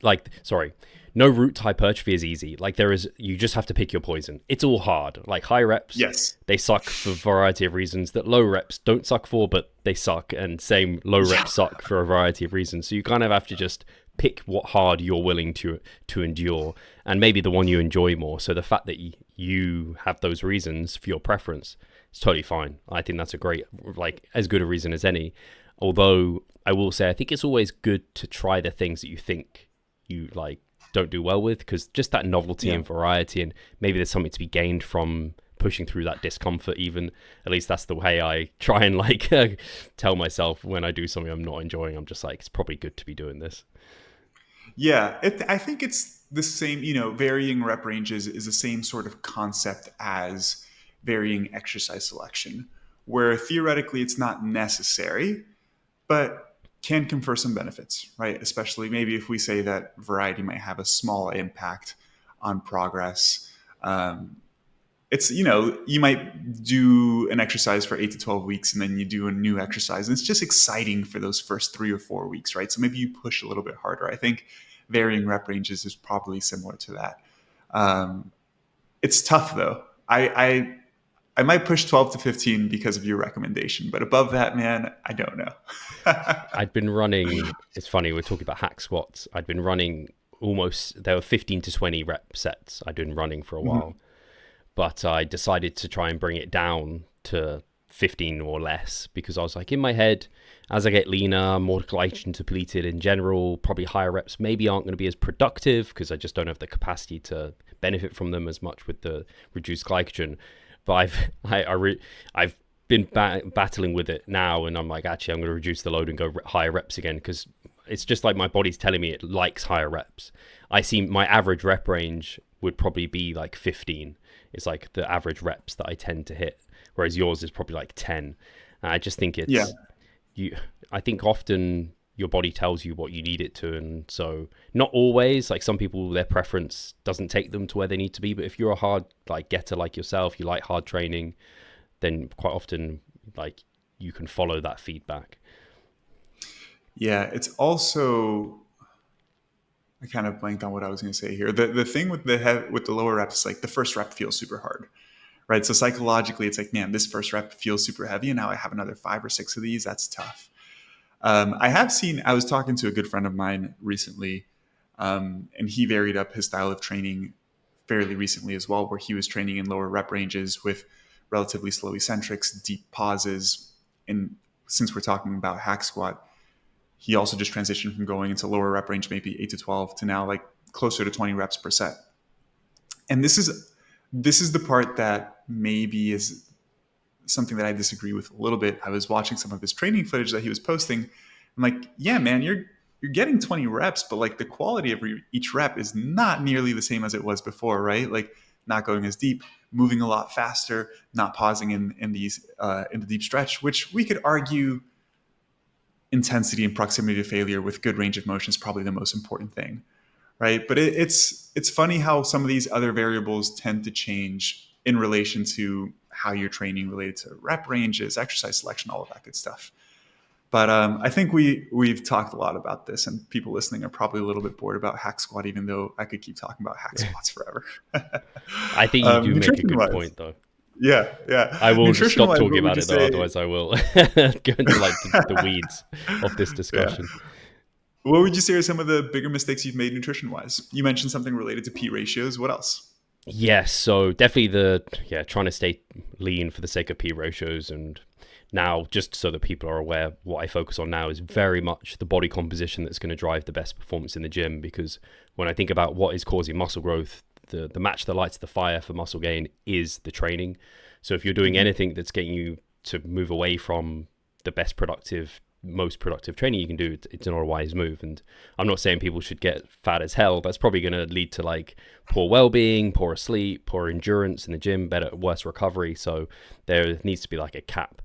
no route to hypertrophy is easy. Like there is, you just have to pick your poison. It's all hard. Like high reps, Yes, they suck for a variety of reasons that low reps don't suck for, but they suck. And same, low reps suck for a variety of reasons. So you kind of have to just pick what hard you're willing to endure, and maybe the one you enjoy more. So the fact that you have those reasons for your preference is totally fine. I think that's a great, like as good a reason as any. Although I will say, I think it's always good to try the things that you think you like don't do well with, because just that novelty and variety, and maybe there's something to be gained from pushing through that discomfort. Even at least that's the way I try and like tell myself when I do something I'm not enjoying. I'm just like, it's probably good to be doing this. Yeah, I think it's the same, varying rep ranges is the same sort of concept as varying exercise selection, where theoretically it's not necessary, but can confer some benefits, right? Especially maybe if we say that variety might have a small impact on progress. It's, you might do an exercise for 8 to 12 weeks and then you do a new exercise. And it's just exciting for those first 3 or 4 weeks, right? So maybe you push a little bit harder. I think varying rep ranges is probably similar to that. It's tough though. I might push 12 to 15 because of your recommendation, but above that, man, I don't know. I'd been running, it's funny, we're talking about hack squats. I'd been running there were 15 to 20 rep sets I'd been running for a while, but I decided to try and bring it down to 15 or less because I was like, in my head, as I get leaner, more glycogen depleted in general, probably higher reps maybe aren't going to be as productive because I just don't have the capacity to benefit from them as much with the reduced glycogen. But I've been battling with it now, and I'm like, actually, I'm going to reduce the load and go higher reps again because it's just like my body's telling me it likes higher reps. I see my average rep range would probably be like 15. It's like the average reps that I tend to hit, whereas yours is probably like 10. I just think it's I think often your body tells you what you need it to, and so not always, like some people, their preference doesn't take them to where they need to be, but if you're a hard like getter like yourself, you like hard training, then quite often like you can follow that feedback. Yeah, it's also, I kind of blanked on what I was going to say here. The thing with the lower reps, like the first rep feels super hard, right? So psychologically, it's like, man, this first rep feels super heavy, and now I have another 5 or 6 of these. That's tough. I was talking to a good friend of mine recently, and he varied up his style of training fairly recently as well, where he was training in lower rep ranges with relatively slow eccentrics, deep pauses. And since we're talking about hack squat, he also just transitioned from going into lower rep range, maybe 8 to 12, to now like closer to 20 reps per set. And this is the part that maybe is something that I disagree with a little bit. I was watching some of his training footage that he was posting. I'm like, yeah, man, you're getting 20 reps, but like the quality of each rep is not nearly the same as it was before, right? Like not going as deep, moving a lot faster, not pausing in the deep stretch, which we could argue intensity and proximity to failure with good range of motion is probably the most important thing, right? But it's funny how some of these other variables tend to change in relation to how you're training related to rep ranges, exercise selection, all of that good stuff. But I think we've talked a lot about this, and people listening are probably a little bit bored about hack squat, even though I could keep talking about hack squats forever. I think you do make a Nutrition good wise, point, though. yeah. I will just Nutrition stop wise, talking what would about you it, though, say? otherwise I will go into like the weeds of this Yeah. discussion. What would you say are some of the bigger mistakes you've made nutrition wise? You mentioned something related to P ratios. What else? Yes, so definitely trying to stay lean for the sake of P ratios. And now, just so that people are aware, what I focus on now is very much the body composition that's going to drive the best performance in the gym. Because when I think about what is causing muscle growth, the match that lights the fire for muscle gain is the training. So if you're doing anything that's getting you to move away from the most productive training you can do, it's not a wise move. And I'm not saying people should get fat as hell. That's probably going to lead to like poor well-being, poor sleep, poor endurance in the gym, worse recovery. So there needs to be like a cap.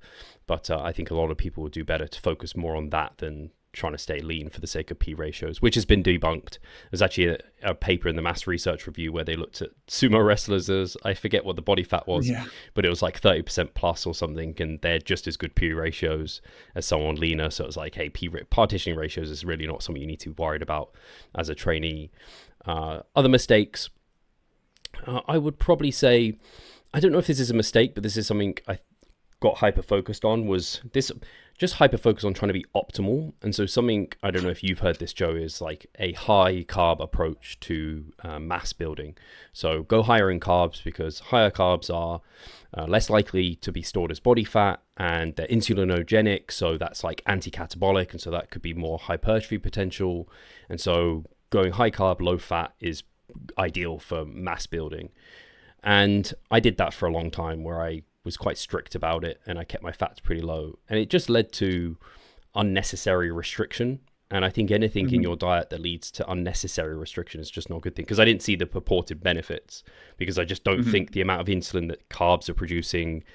But I think a lot of people would do better to focus more on that than trying to stay lean for the sake of P ratios, which has been debunked. There's actually a paper in the Mass Research Review where they looked at sumo wrestlers as, I forget what the body fat was, but it was like 30% plus or something, and they're just as good P ratios as someone leaner. So it was like, hey, partitioning ratios is really not something you need to be worried about as a trainee. Other mistakes, I would probably say, I don't know if this is a mistake, but this is something I got hyper focused on, was this just hyper focus on trying to be optimal. And so something, I don't know if you've heard this, Joe, is like a high carb approach to mass building. So go higher in carbs, because higher carbs are less likely to be stored as body fat, and they're insulinogenic, so that's like anti-catabolic, and so that could be more hypertrophy potential. And so going high carb, low fat is ideal for mass building. And I did that for a long time, where I was quite strict about it, and I kept my fats pretty low, and it just led to unnecessary restriction. And I think anything in your diet that leads to unnecessary restriction is just not a good thing, because I didn't see the purported benefits, because I just don't think the amount of insulin that carbs are producing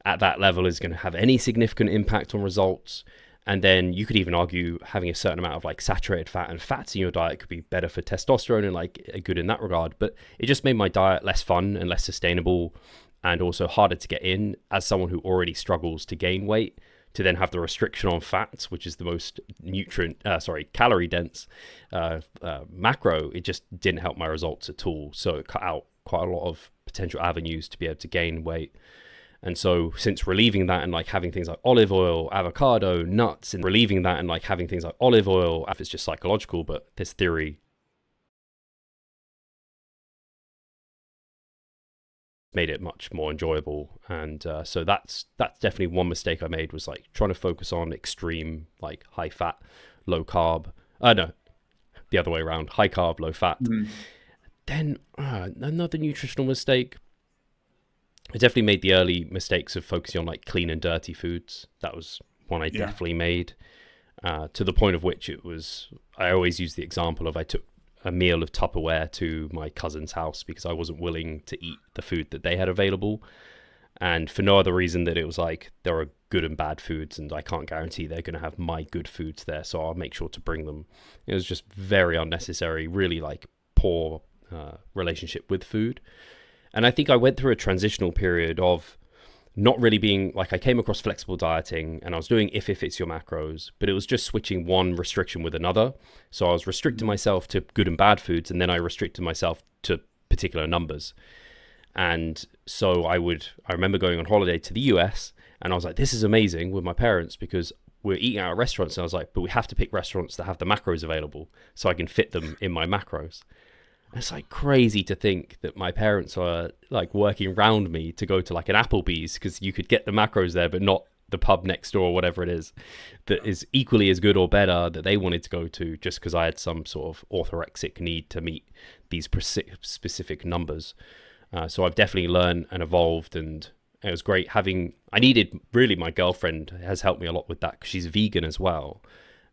at that level is going to have any significant impact on results. And then you could even argue having a certain amount of like saturated fat and fats in your diet could be better for testosterone and like good in that regard. But it just made my diet less fun and less sustainable, and also harder to get in as someone who already struggles to gain weight. To then have the restriction on fats, which is the most calorie dense macro, it just didn't help my results at all. So it cut out quite a lot of potential avenues to be able to gain weight. And so since relieving that and like having things like olive oil, avocado, nuts, and relieving that and like having things like olive oil, if it's just psychological, but this theory made it much more enjoyable. And so that's definitely one mistake I made, was like trying to focus on extreme, like high fat, low carb. No, the other way around, high carb, low fat. Then another nutritional mistake, I definitely made the early mistakes of focusing on like clean and dirty foods. That was one I definitely made, to the point of which I always use the example of, I took a meal of Tupperware to my cousin's house because I wasn't willing to eat the food that they had available. And for no other reason that it was like, there are good and bad foods, and I can't guarantee they're going to have my good foods there, so I'll make sure to bring them. It was just very unnecessary, really like poor relationship with food. And I think I went through a transitional period of not really being like, I came across flexible dieting and I was doing if it's your macros, but it was just switching one restriction with another. So I was restricting myself to good and bad foods, and then I restricted myself to particular numbers. And so I remember going on holiday to the US, and I was like, this is amazing with my parents, because we're eating out at restaurants, and I was like, but we have to pick restaurants that have the macros available so I can fit them in my macros. It's like crazy to think that my parents are like working around me to go to like an Applebee's, because you could get the macros there, but not the pub next door or whatever it is that is equally as good or better that they wanted to go to, just because I had some sort of orthorexic need to meet these specific numbers. So I've definitely learned and evolved, and it was great my girlfriend has helped me a lot with that, because she's vegan as well.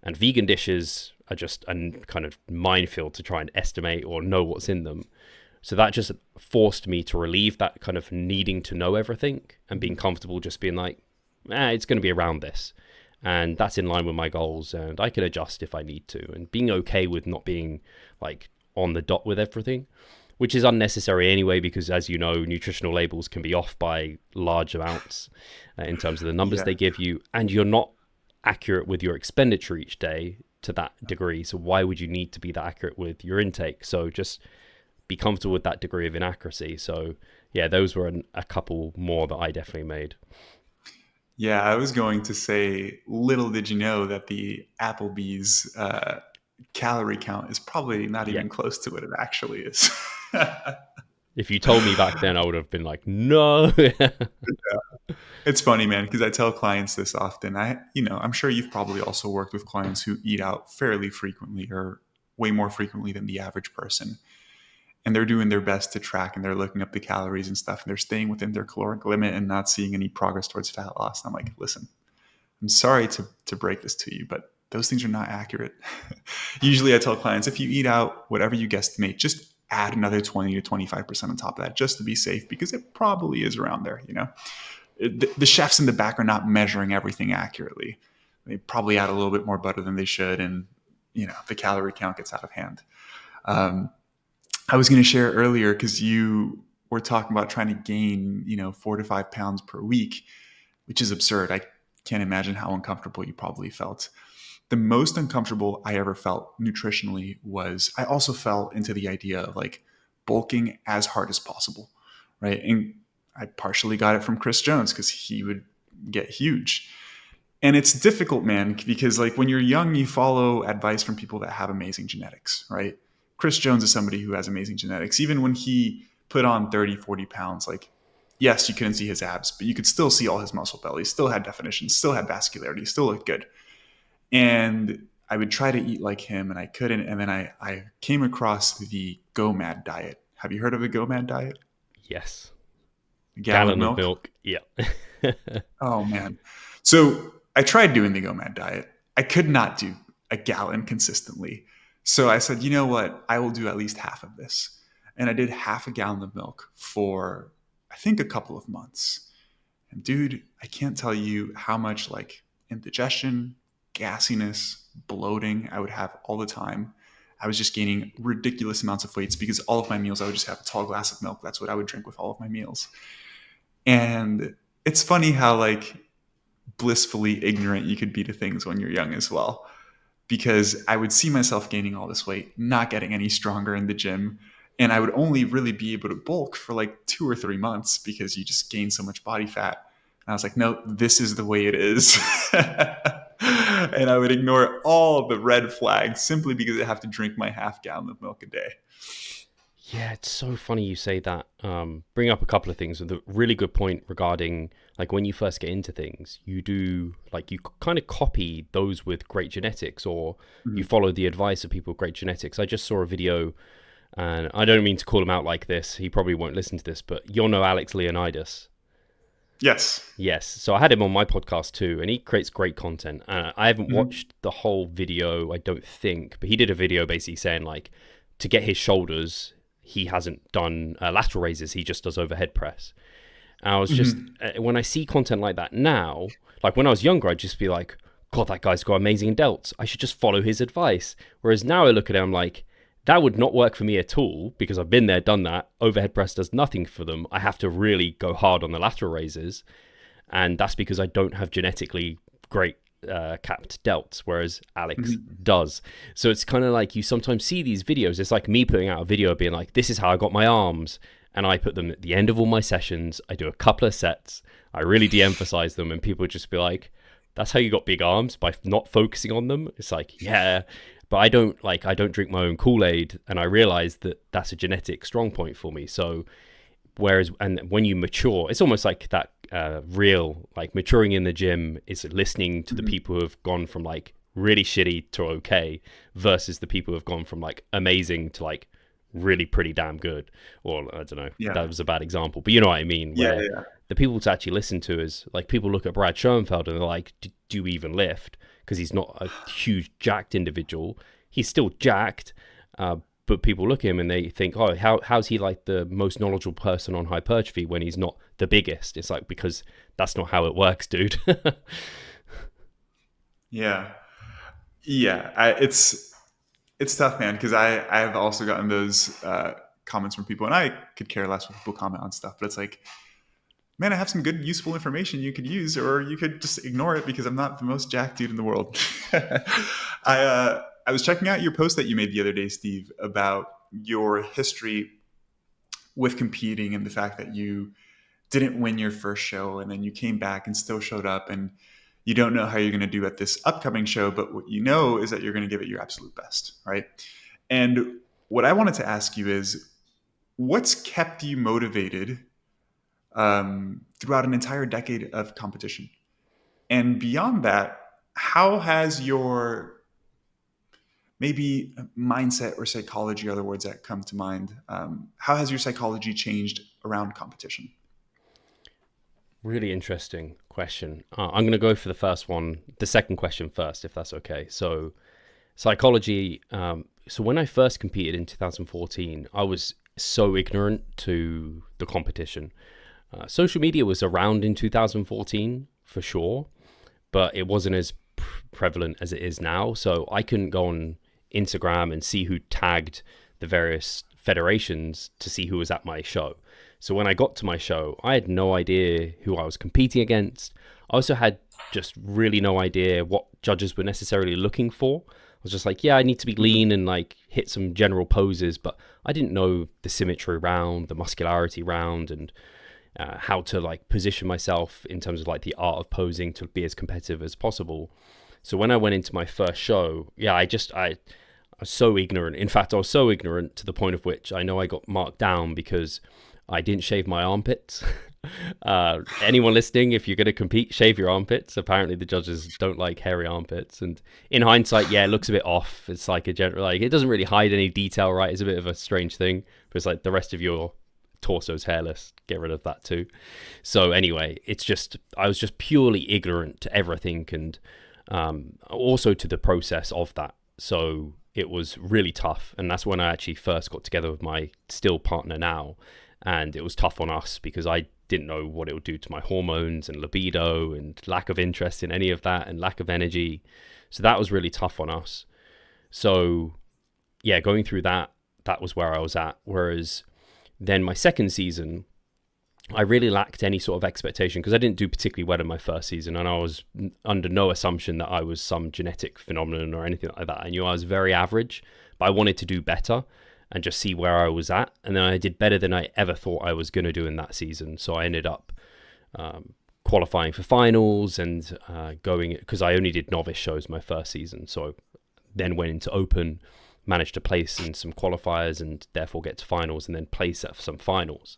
And vegan dishes are just a kind of minefield to try and estimate or know what's in them. So that just forced me to relieve that kind of needing to know everything, and being comfortable just being like, it's going to be around this. And that's in line with my goals, and I can adjust if I need to. And being okay with not being like on the dot with everything, which is unnecessary anyway, because as you know, nutritional labels can be off by large amounts in terms of the numbers Yeah. they give you, and you're not accurate with your expenditure each day to that degree. So why would you need to be that accurate with your intake? So just be comfortable with that degree of inaccuracy. So yeah, those were a couple more that I definitely made. Yeah, I was going to say, little did you know that the Applebee's calorie count is probably not Yeah. even close to what it actually is. If you told me back then, I would have been like, no. It's funny, man, because I tell clients this often. I'm sure you've probably also worked with clients who eat out fairly frequently or way more frequently than the average person. And they're doing their best to track and they're looking up the calories and stuff and they're staying within their caloric limit and not seeing any progress towards fat loss. And I'm like, listen, I'm sorry to break this to you, but those things are not accurate. Usually I tell clients, if you eat out, whatever you guesstimate, just add another 20 to 25% on top of that just to be safe, because it probably is around there. The chefs in the back are not measuring everything accurately. They probably add a little bit more butter than they should. And, the calorie count gets out of hand. Um, I was going to share earlier, because you were talking about trying to gain, 4 to 5 pounds per week, which is absurd. I can't imagine how uncomfortable you probably felt. The most uncomfortable I ever felt nutritionally was I also fell into the idea of like bulking as hard as possible, right? And I partially got it from Chris Jones because he would get huge. And it's difficult, man, because like when you're young, you follow advice from people that have amazing genetics, right? Chris Jones is somebody who has amazing genetics. Even when he put on 30, 40 pounds, like, yes, you couldn't see his abs, but you could still see all his muscle belly, still had definition, still had vascularity, still looked good. And I would try to eat like him and I couldn't. And then I came across the Go Mad diet. Have you heard of the Go Mad diet? Yes. A gallon of Gallon of milk? milk. Yeah. Oh man. So I tried doing the Go Mad diet. I could not do a gallon consistently. So I said, you know what? I will do at least half of this. And I did half a gallon of milk for, I think, a couple of months. And dude, I can't tell you how much like indigestion, gassiness, bloating I would have all the time. I was just gaining ridiculous amounts of weights because all of my meals I would just have a tall glass of milk. That's what I would drink with all of my meals. And it's funny how like blissfully ignorant you could be to things when you're young as well. Because I would see myself gaining all this weight, not getting any stronger in the gym. And I would only really be able to bulk for like 2 or 3 months because you just gain so much body fat. And I was like, no, this is the way it is. And I would ignore all the red flags simply because I have to drink my half gallon of milk a day. Yeah, it's so funny you say that. Bring up a couple of things with a really good point regarding like when you first get into things, you do like you kind of copy those with great genetics, or you Mhm. follow the advice of people with great genetics. I just saw a video, and I don't mean to call him out like this. He probably won't listen to this, but you'll know Alex Leonidas. Yes. Yes, so I had him on my podcast too, and he creates great content. I haven't Mhm. watched the whole video, I don't think, but he did a video basically saying like to get his shoulders, he hasn't done lateral raises; he just does overhead press. And I was just Mhm. when I see content like that now, like when I was younger, I'd just be like, "God, that guy's got amazing delts. I should just follow his advice." Whereas now I look at it, I'm like, that would not work for me at all because I've been there, done that. Overhead press does nothing for them. I have to really go hard on the lateral raises, and that's because I don't have genetically great capped delts, whereas Alex Mhm. does. So it's kind of like you sometimes see these videos. It's like me putting out a video being like, "This is how I got my arms," and I put them at the end of all my sessions. I do a couple of sets. I really de-emphasize them, and people just be like, "That's how you got big arms by not focusing on them." It's like, yeah. But I don't drink my own Kool-Aid, and I realize that that's a genetic strong point for me. So whereas and when you mature, it's almost like that real like maturing in the gym is listening to the Mhm. people who have gone from like really shitty to okay versus the people who have gone from like amazing to like really pretty damn good. Or I don't know, Yeah. that was a bad example, but you know what I mean, Yeah. where Yeah. the people to actually listen to is like people look at Brad Schoenfeld and they're like, do you even lift? Because he's not a huge jacked individual. He's still jacked, but people look at him and they think, oh, how's he like the most knowledgeable person on hypertrophy when he's not the biggest? It's like, because that's not how it works, dude. Yeah. Yeah. It's tough, man, because I've also gotten those comments from people, and I could care less when people comment on stuff, but it's like, man, I have some good, useful information you could use, or you could just ignore it because I'm not the most jacked dude in the world. I was checking out your post that you made the other day, Steve, about your history with competing and the fact that you didn't win your first show and then you came back and still showed up, and you don't know how you're going to do at this upcoming show, but what you know is that you're going to give it your absolute best, right? And what I wanted to ask you is, what's kept you motivated throughout an entire decade of competition? And beyond that, how has your maybe mindset or psychology, other words that come to mind, how has your psychology changed around competition? Really interesting question. I'm going to go for the second question first, if that's okay. So psychology. So when I first competed in 2014, I was so ignorant to the competition. Social media was around in 2014 for sure, but it wasn't as prevalent as it is now. So I couldn't go on Instagram and see who tagged the various federations to see who was at my show. So when I got to my show, I had no idea who I was competing against. I also had just really no idea what judges were necessarily looking for. I was just like, yeah, I need to be lean and like hit some general poses, but I didn't know the symmetry round, the muscularity round, and how to like position myself in terms of like the art of posing to be as competitive as possible. So when I went into my first show, yeah, I was so ignorant. In fact, I was so ignorant to the point of which I know I got marked down because I didn't shave my armpits. Anyone listening, if you're going to compete, shave your armpits. Apparently the judges don't like hairy armpits. And in hindsight, yeah, it looks a bit off. It's like a general, like it doesn't really hide any detail, right? It's a bit of a strange thing, but it's like the rest of your torso's hairless. Get rid of that too. So anyway, I was just purely ignorant to everything, and also to the process of that. So it was really tough. And that's when I actually first got together with my still partner now. And it was tough on us because I didn't know what it would do to my hormones and libido and lack of interest in any of that and lack of energy. So that was really tough on us. So yeah, going through that was where I was at. Whereas then my second season, I really lacked any sort of expectation because I didn't do particularly well in my first season, and I was under no assumption that I was some genetic phenomenon or anything like that. I knew I was very average, but I wanted to do better and just see where I was at. And then I did better than I ever thought I was going to do in that season. So I ended up qualifying for finals and going, because I only did novice shows my first season. So then went into open, managed to place in some qualifiers and therefore get to finals, and then place at some finals.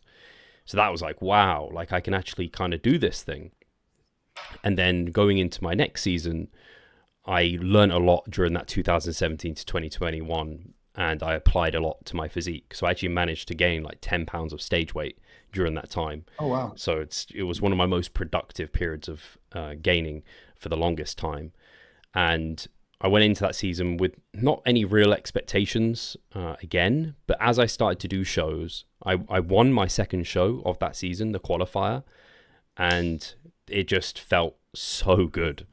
So that was like, wow, like I can actually kind of do this thing. And then going into my next season, I learned a lot during that 2017 to 2021, and I applied a lot to my physique. So I actually managed to gain like 10 pounds of stage weight during that time. Oh, wow. So it was one of my most productive periods of gaining for the longest time. And I went into that season with not any real expectations again, but as I started to do shows, I won my second show of that season, the qualifier, and it just felt so good.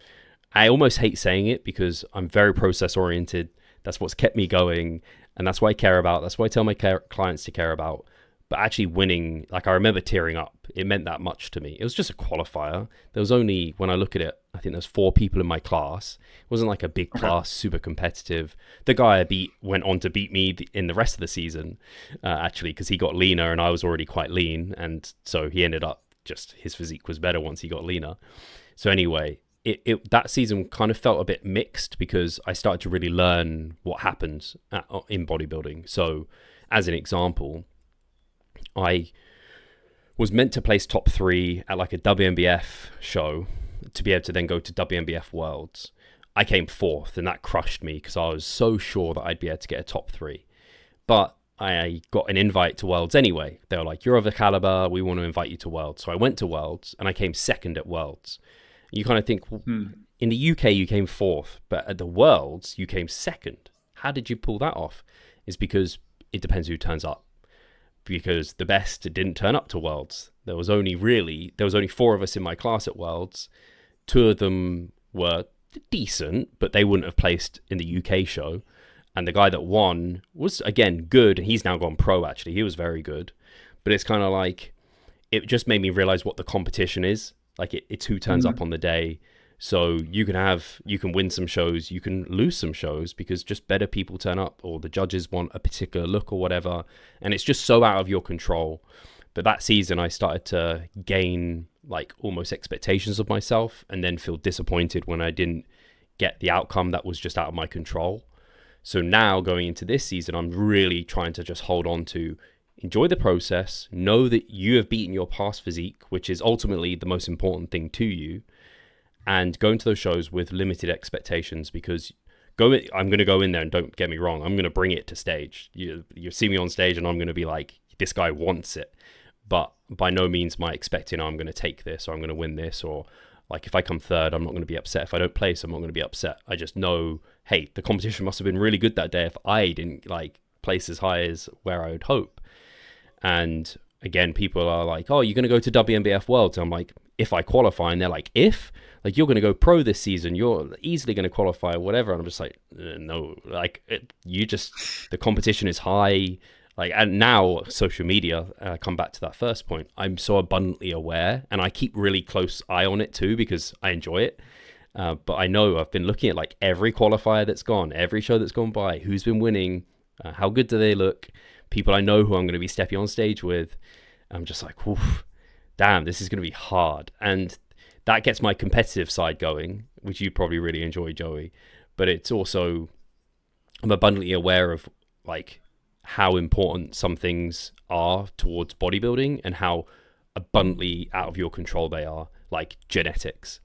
I almost hate saying it because I'm very process oriented. That's what's kept me going, and that's what I care about. That's what I tell my clients to care about. But actually winning, like I remember tearing up. It meant that much to me. It was just a qualifier. There was only, when I look at it, I think there's 4 people in my class. It wasn't like a big class, super competitive. The guy I beat went on to beat me in the rest of the season, actually, because he got leaner and I was already quite lean. And so he ended up just, his physique was better once he got leaner. So anyway, that season kind of felt a bit mixed because I started to really learn what happens in bodybuilding. So as an example, I was meant to place top 3 at like a WNBF show to be able to then go to WNBF Worlds. I came 4th, and that crushed me because I was so sure that I'd be able to get a top 3. But I got an invite to Worlds anyway. They were like, you're of the caliber, we want to invite you to Worlds. So I went to Worlds and I came 2nd at Worlds. You kind of think, well, in the UK you came 4th, but at the Worlds you came 2nd. How did you pull that off? It's because it depends who turns up. Because the best didn't turn up to Worlds. There was only 4 of us in my class at Worlds. 2 of them were decent, but they wouldn't have placed in the UK show. And the guy that won was, again, good. He's now gone pro, actually. He was very good. But it's kind of like, it just made me realize what the competition is. Like, it's who turns up Mhm. on the day. So you can win some shows, you can lose some shows because just better people turn up, or the judges want a particular look or whatever. And it's just so out of your control. But that season, I started to gain like almost expectations of myself and then feel disappointed when I didn't get the outcome that was just out of my control. So now going into this season, I'm really trying to just hold on to enjoy the process, know that you have beaten your past physique, which is ultimately the most important thing to you, and go into those shows with limited expectations because I'm going to go in there, and don't get me wrong, I'm going to bring it to stage. You see me on stage and I'm going to be like, this guy wants it. But by no means am I expecting I'm going to take this or I'm going to win this, or like if I come third, I'm not going to be upset. If I don't place, I'm not going to be upset. I just know, hey, the competition must have been really good that day if I didn't like place as high as where I would hope. And again, people are like, oh, you're going to go to WNBF Worlds. I'm like, if I qualify, and they're like, if, like, you're going to go pro this season, you're easily going to qualify or whatever. And I'm just like, no, like, the competition is high. Like, and now social media, come back to that first point, I'm so abundantly aware, and I keep really close eye on it too because I enjoy it. But I know I've been looking at like every qualifier that's gone, every show that's gone by, who's been winning, how good do they look, people I know who I'm going to be stepping on stage with. I'm just like, oof, damn, this is going to be hard. And that gets my competitive side going, which you probably really enjoy, Joey. But it's also, I'm abundantly aware of like how important some things are towards bodybuilding and how abundantly out of your control they are, like genetics.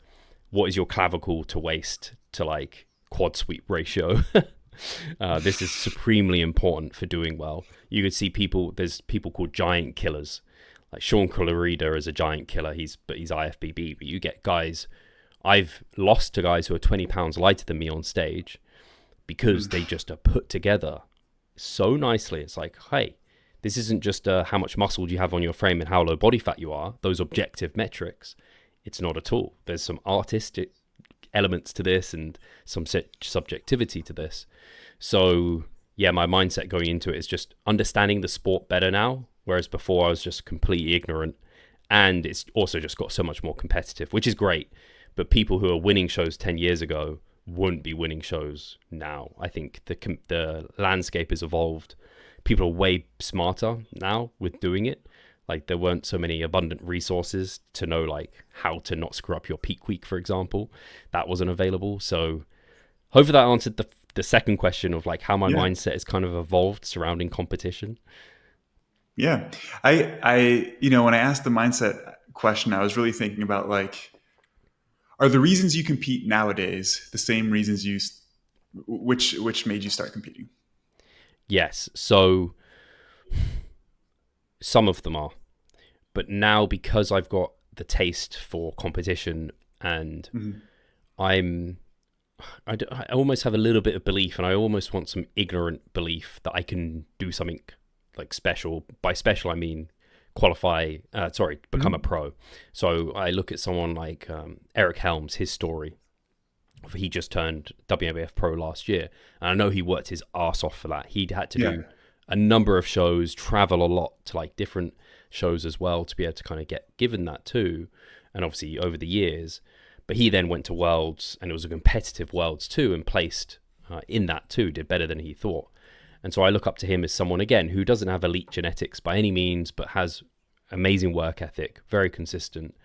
What is your clavicle to waist to like quad sweep ratio? This is supremely important for doing well. You could see there's people called giant killers. Like Sean Colorida is a giant killer. He's IFBB, but you get guys, I've lost to guys who are 20 pounds lighter than me on stage because they just are put together so nicely. It's like, hey, this isn't just how much muscle do you have on your frame and how low body fat you are, those objective metrics. It's not at all. There's some artistic elements to this and some subjectivity to this. So yeah, my mindset going into it is just understanding the sport better now, whereas before I was just completely ignorant. And it's also just got so much more competitive, which is great. But people who are winning shows 10 years ago wouldn't be winning shows now. I think the landscape has evolved. People are way smarter now with doing it. Like there weren't so many abundant resources to know like how to not screw up your peak week, for example. That wasn't available. So hopefully that answered the second question of like how my Yeah. mindset has kind of evolved surrounding competition. Yeah. When I asked the mindset question, I was really thinking about like, are the reasons you compete nowadays the same reasons which made you start competing? Yes. So some of them are. But now because I've got the taste for competition and Mhm. I'm I almost have a little bit of belief, and I almost want some ignorant belief that I can do something like special. By special, I mean become a Mhm. pro. So I look at someone like Eric Helms, his story. He just turned WNBF pro last year, and I know he worked his ass off for that. He'd had to Yeah. do a number of shows, travel a lot to like different shows as well to be able to kind of get given that too, and obviously over the years. But he then went to Worlds, and it was a competitive Worlds too, and placed in that too, did better than he thought. And so I look up to him as someone, again, who doesn't have elite genetics by any means, but has amazing work ethic, very consistent.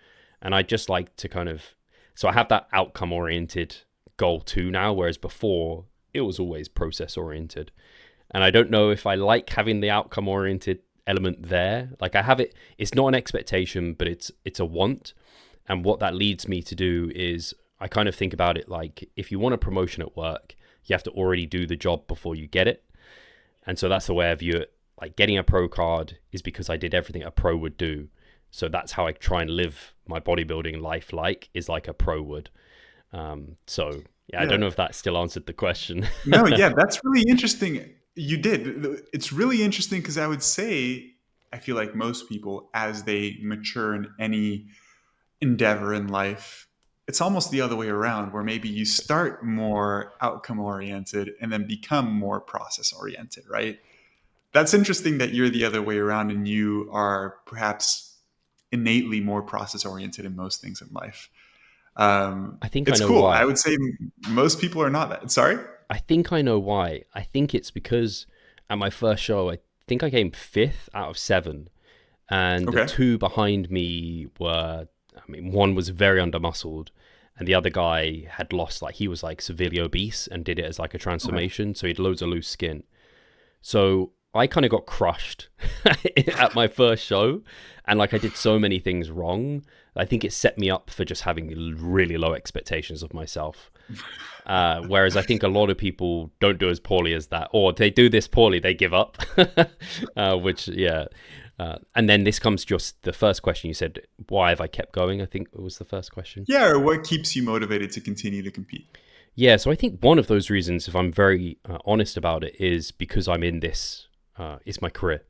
And I just like to kind of, so I have that outcome oriented goal too now, whereas before it was always process oriented. And I don't know if I like having the outcome oriented element there. Like I have it, it's not an expectation, but it's a want. And what that leads me to do is I kind of think about it like if you want a promotion at work, you have to already do the job before you get it. And so that's the way I view it. Like getting a pro card is because I did everything a pro would do. So that's how I try and live my bodybuilding life is like a pro would. So yeah, I don't Yeah. know if that still answered the question. No, yeah, that's really interesting. You did. It's really interesting because I would say I feel like most people as they mature in any endeavor in life, it's almost the other way around, where maybe you start more outcome oriented and then become more process oriented, right? That's interesting that you're the other way around and you are perhaps innately more process oriented in most things in life. I think I It's know cool. I why. would say most people are not that. Sorry? I think I know why. I think it's because at my first show, I think I came fifth out of seven, and the Okay. two behind me were, I mean, one was very undermuscled, and the other guy had lost, like, he was like severely obese and did it as like a Okay. transformation, so he had loads of loose skin. So I kind of got crushed at my first show, and like I did so many things wrong. I think it set me up for just having really low expectations of myself. Whereas I think a lot of people don't do as poorly as that, or they do this poorly, they give up. Which, yeah. And then this comes just the first question you said, why have I kept going? I think it was the first question. Yeah. Or what keeps you motivated to continue to compete? Yeah, so I think one of those reasons, if I'm very honest about it, is because I'm in this, it's my career.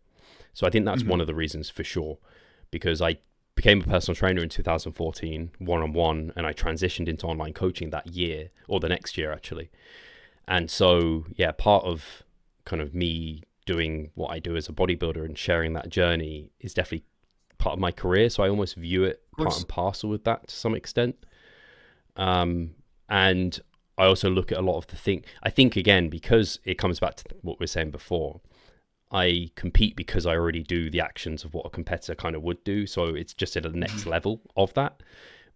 So I think that's one Hmm. of the reasons for sure, because I became a personal trainer in 2014, one on one, and I transitioned into online coaching that year, or the next year actually. And so, yeah, part of kind of me doing what I do as a bodybuilder and sharing that journey is definitely part of my career. So I almost view it Of part course. and parcel with that to some extent. And I also look at a lot of the thing. I think again, because it comes back to what we were saying before, I compete because I already do the actions of what a competitor kind of would do. So it's just at the next Hmm. level of that.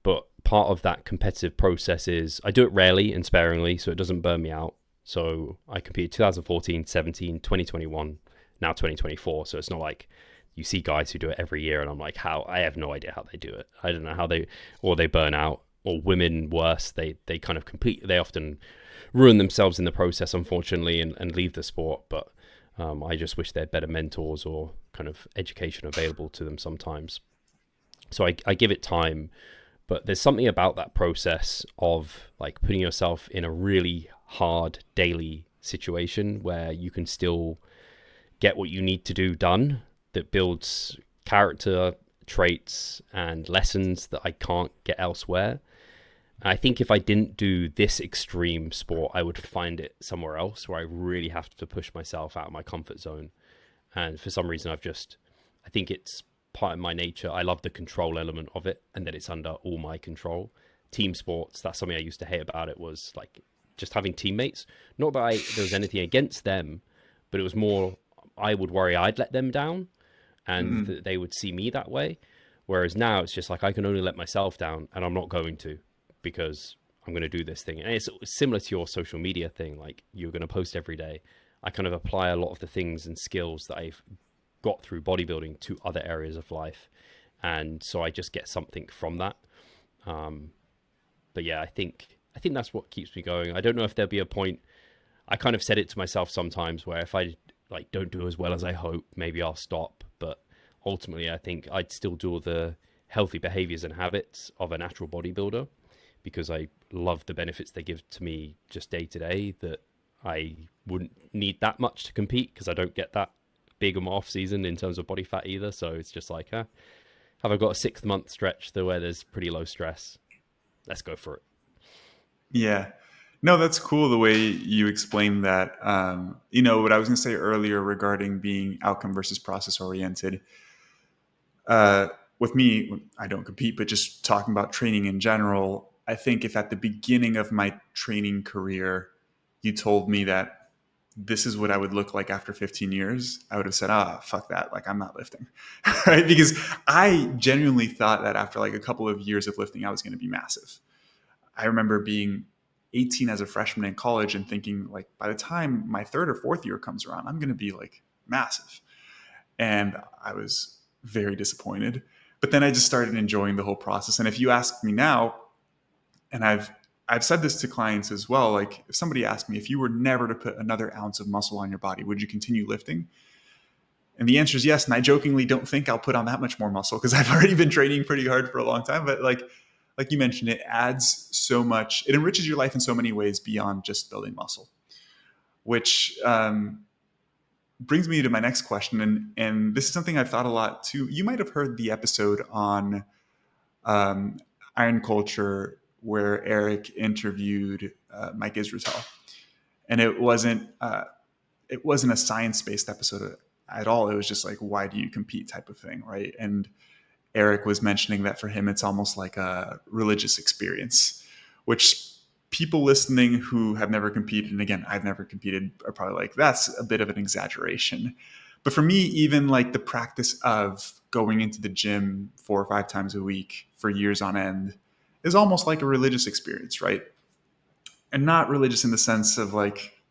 But part of that competitive process is I do it rarely and sparingly, so it doesn't burn me out. So I competed 2014, 17, 2021, now 2024. So it's not like you see guys who do it every year, and I'm like, how? I have no idea how they do it. I don't know how they, or they burn out, or women worse. They kind of complete. They often ruin themselves in the process, unfortunately, and leave the sport. But I just wish they had better mentors or kind of education available to them sometimes. So I give it time, but there's something about that process of like putting yourself in a really hard daily situation where you can still get what you need to do done, that builds character traits and lessons that I can't get elsewhere. I think if I didn't do this extreme sport, I would find it somewhere else where I really have to push myself out of my comfort zone. And for some reason, I think it's part of my nature. I love the control element of it, and that it's under all my control. Team sports, that's something I used to hate about it, was like just having teammates. Not that there was anything against them, but it was more I would worry I'd let them down, and Hmm. that they would see me that way. Whereas now it's just like I can only let myself down, and I'm not going to, because I'm going to do this thing. And it's similar to your social media thing. Like, you're going to post every day. I kind of apply a lot of the things and skills that I've got through bodybuilding to other areas of life, and so I just get something from that. Um, but yeah, I think that's what keeps me going. I don't know if there'll be a point. I kind of said it to myself sometimes where if I like don't do as well as I hope, maybe I'll stop. But ultimately, I think I'd still do all the healthy behaviors and habits of a natural bodybuilder, because I love the benefits they give to me just day to day, that I wouldn't need that much to compete, because I don't get that big of my off season in terms of body fat either. So it's just like, have I got a 6 month stretch where there's pretty low stress? Let's go for it. Yeah. No, that's cool the way you explained that. What I was going to say earlier regarding being outcome versus process oriented. Uh, with me, I don't compete, but just talking about training in general, I think if at the beginning of my training career, you told me that this is what I would look like after 15 years, I would have said, fuck that. Like, I'm not lifting. Right. Because I genuinely thought that after like a couple of years of lifting, I was going to be massive. I remember being 18 as a freshman in college and thinking, like, by the time my third or fourth year comes around, I'm going to be like massive. And I was very disappointed. But then I just started enjoying the whole process. And if you ask me now, and I've said this to clients as well, like if somebody asked me if you were never to put another ounce of muscle on your body, would you continue lifting? And the answer is yes. And I jokingly don't think I'll put on that much more muscle because I've already been training pretty hard for a long time. But like you mentioned, it adds so much. It enriches your life in so many ways beyond just building muscle, which brings me to my next question. And this is something I've thought a lot too. You might have heard the episode on um, iron culture where Eric interviewed Mike Israetel, and it wasn't a science based episode at all. It was just like, why do you compete type of thing, right? And Eric was mentioning that for him, it's almost like a religious experience, which people listening who have never competed, and again, I've never competed, are probably like, that's a bit of an exaggeration. But for me, even like the practice of going into the gym 4 or 5 times a week for years on end is almost like a religious experience, right? And not religious in the sense of like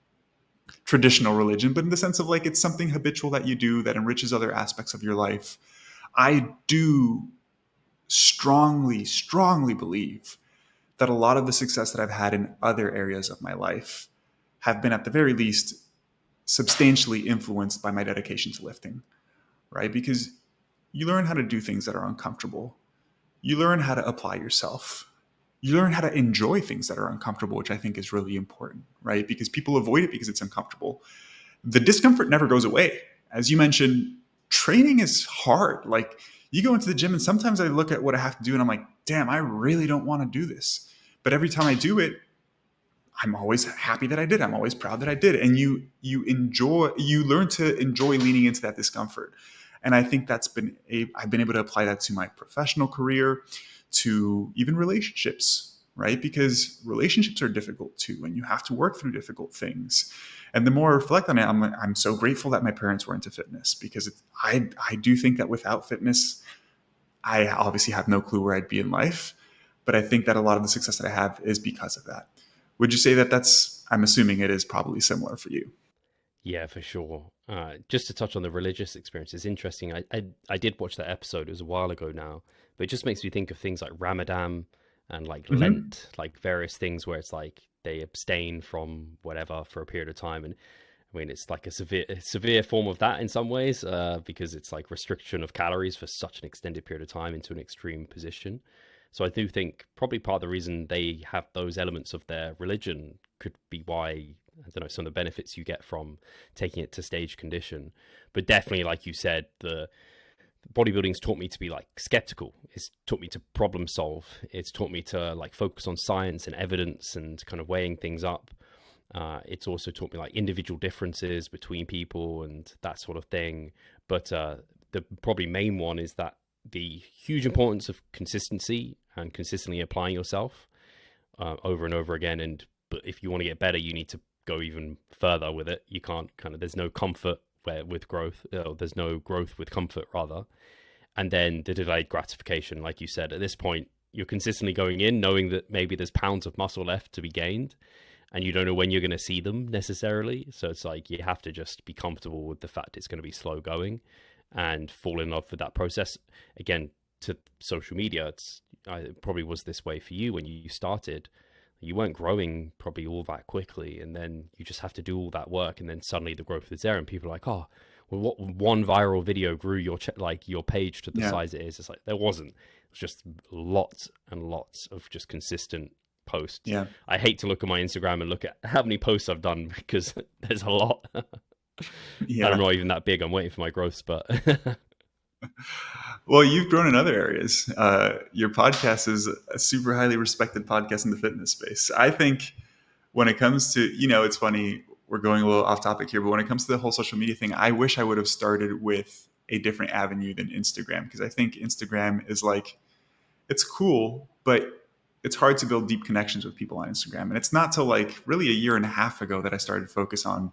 traditional religion, but in the sense of like it's something habitual that you do that enriches other aspects of your life. I do strongly believe that a lot of the success that I've had in other areas of my life have been, at the very least, substantially influenced by my dedication to lifting, right? Because you learn how to do things that are uncomfortable. You learn how to apply yourself. You learn how to enjoy things that are uncomfortable, which I think is really important, right? Because people avoid it because it's uncomfortable. The discomfort never goes away. As you mentioned, training is hard. Like, you go into the gym and sometimes I look at what I have to do and I'm like, damn, I really don't want to do this. But every time I do it, I'm always happy that I did. I'm always proud that I did. And you learn to enjoy leaning into that discomfort. And I think I've been able to apply that to my professional career, to even relationships, right? Because relationships are difficult too, and you have to work through difficult things. And the more I reflect on it, I'm so grateful that my parents were into fitness, because I do think that without fitness, I obviously have no clue where I'd be in life. But I think that a lot of the success that I have is because of that. Would you say that I'm assuming it is probably similar for you? Yeah, for sure. Just to touch on the religious experience, it's interesting. I did watch that episode. It was a while ago now, but it just makes me think of things like Ramadan and like Mm-hmm. Lent, like various things where it's like they abstain from whatever for a period of time. And I mean, it's like a severe form of that in some ways, because it's like restriction of calories for such an extended period of time into an extreme position. So I do think probably part of the reason they have those elements of their religion could be why, I don't know, some of the benefits you get from taking it to stage condition. But definitely, like you said, the bodybuilding's taught me to be like skeptical. It's taught me to problem solve. It's taught me to like focus on science and evidence and kind of weighing things up. It's also taught me like individual differences between people and that sort of thing. But the probably main one is that the huge importance of consistency and consistently applying yourself over and over again. And but if you want to get better, you need to go even further with it. You can't kind of, there's no comfort where with growth. There's no growth with comfort rather. And then the delayed gratification, like you said, at this point you're consistently going in knowing that maybe there's pounds of muscle left to be gained, and you don't know when you're going to see them necessarily. So it's like you have to just be comfortable with the fact it's going to be slow going and fall in love with that process. Again, to social media, it probably was this way for you when you started. You weren't growing probably all that quickly, and then you just have to do all that work, and then suddenly the growth is there, and people are like, "Oh, well, what one viral video grew like your page to the Yeah. size it is?" It's like there wasn't. It was just lots and lots of just consistent posts. Yeah. I hate to look at my Instagram and look at how many posts I've done because there's a lot. And I'm Yeah. not even that big. I'm waiting for my growth spurt. Well, you've grown in other areas. Your podcast is a super highly respected podcast in the fitness space. I think when it comes to, it's funny, we're going a little off topic here, but when it comes to the whole social media thing, I wish I would have started with a different avenue than Instagram, because I think Instagram is like, it's cool, but it's hard to build deep connections with people on Instagram. And it's not till like really a year and a half ago that I started to focus on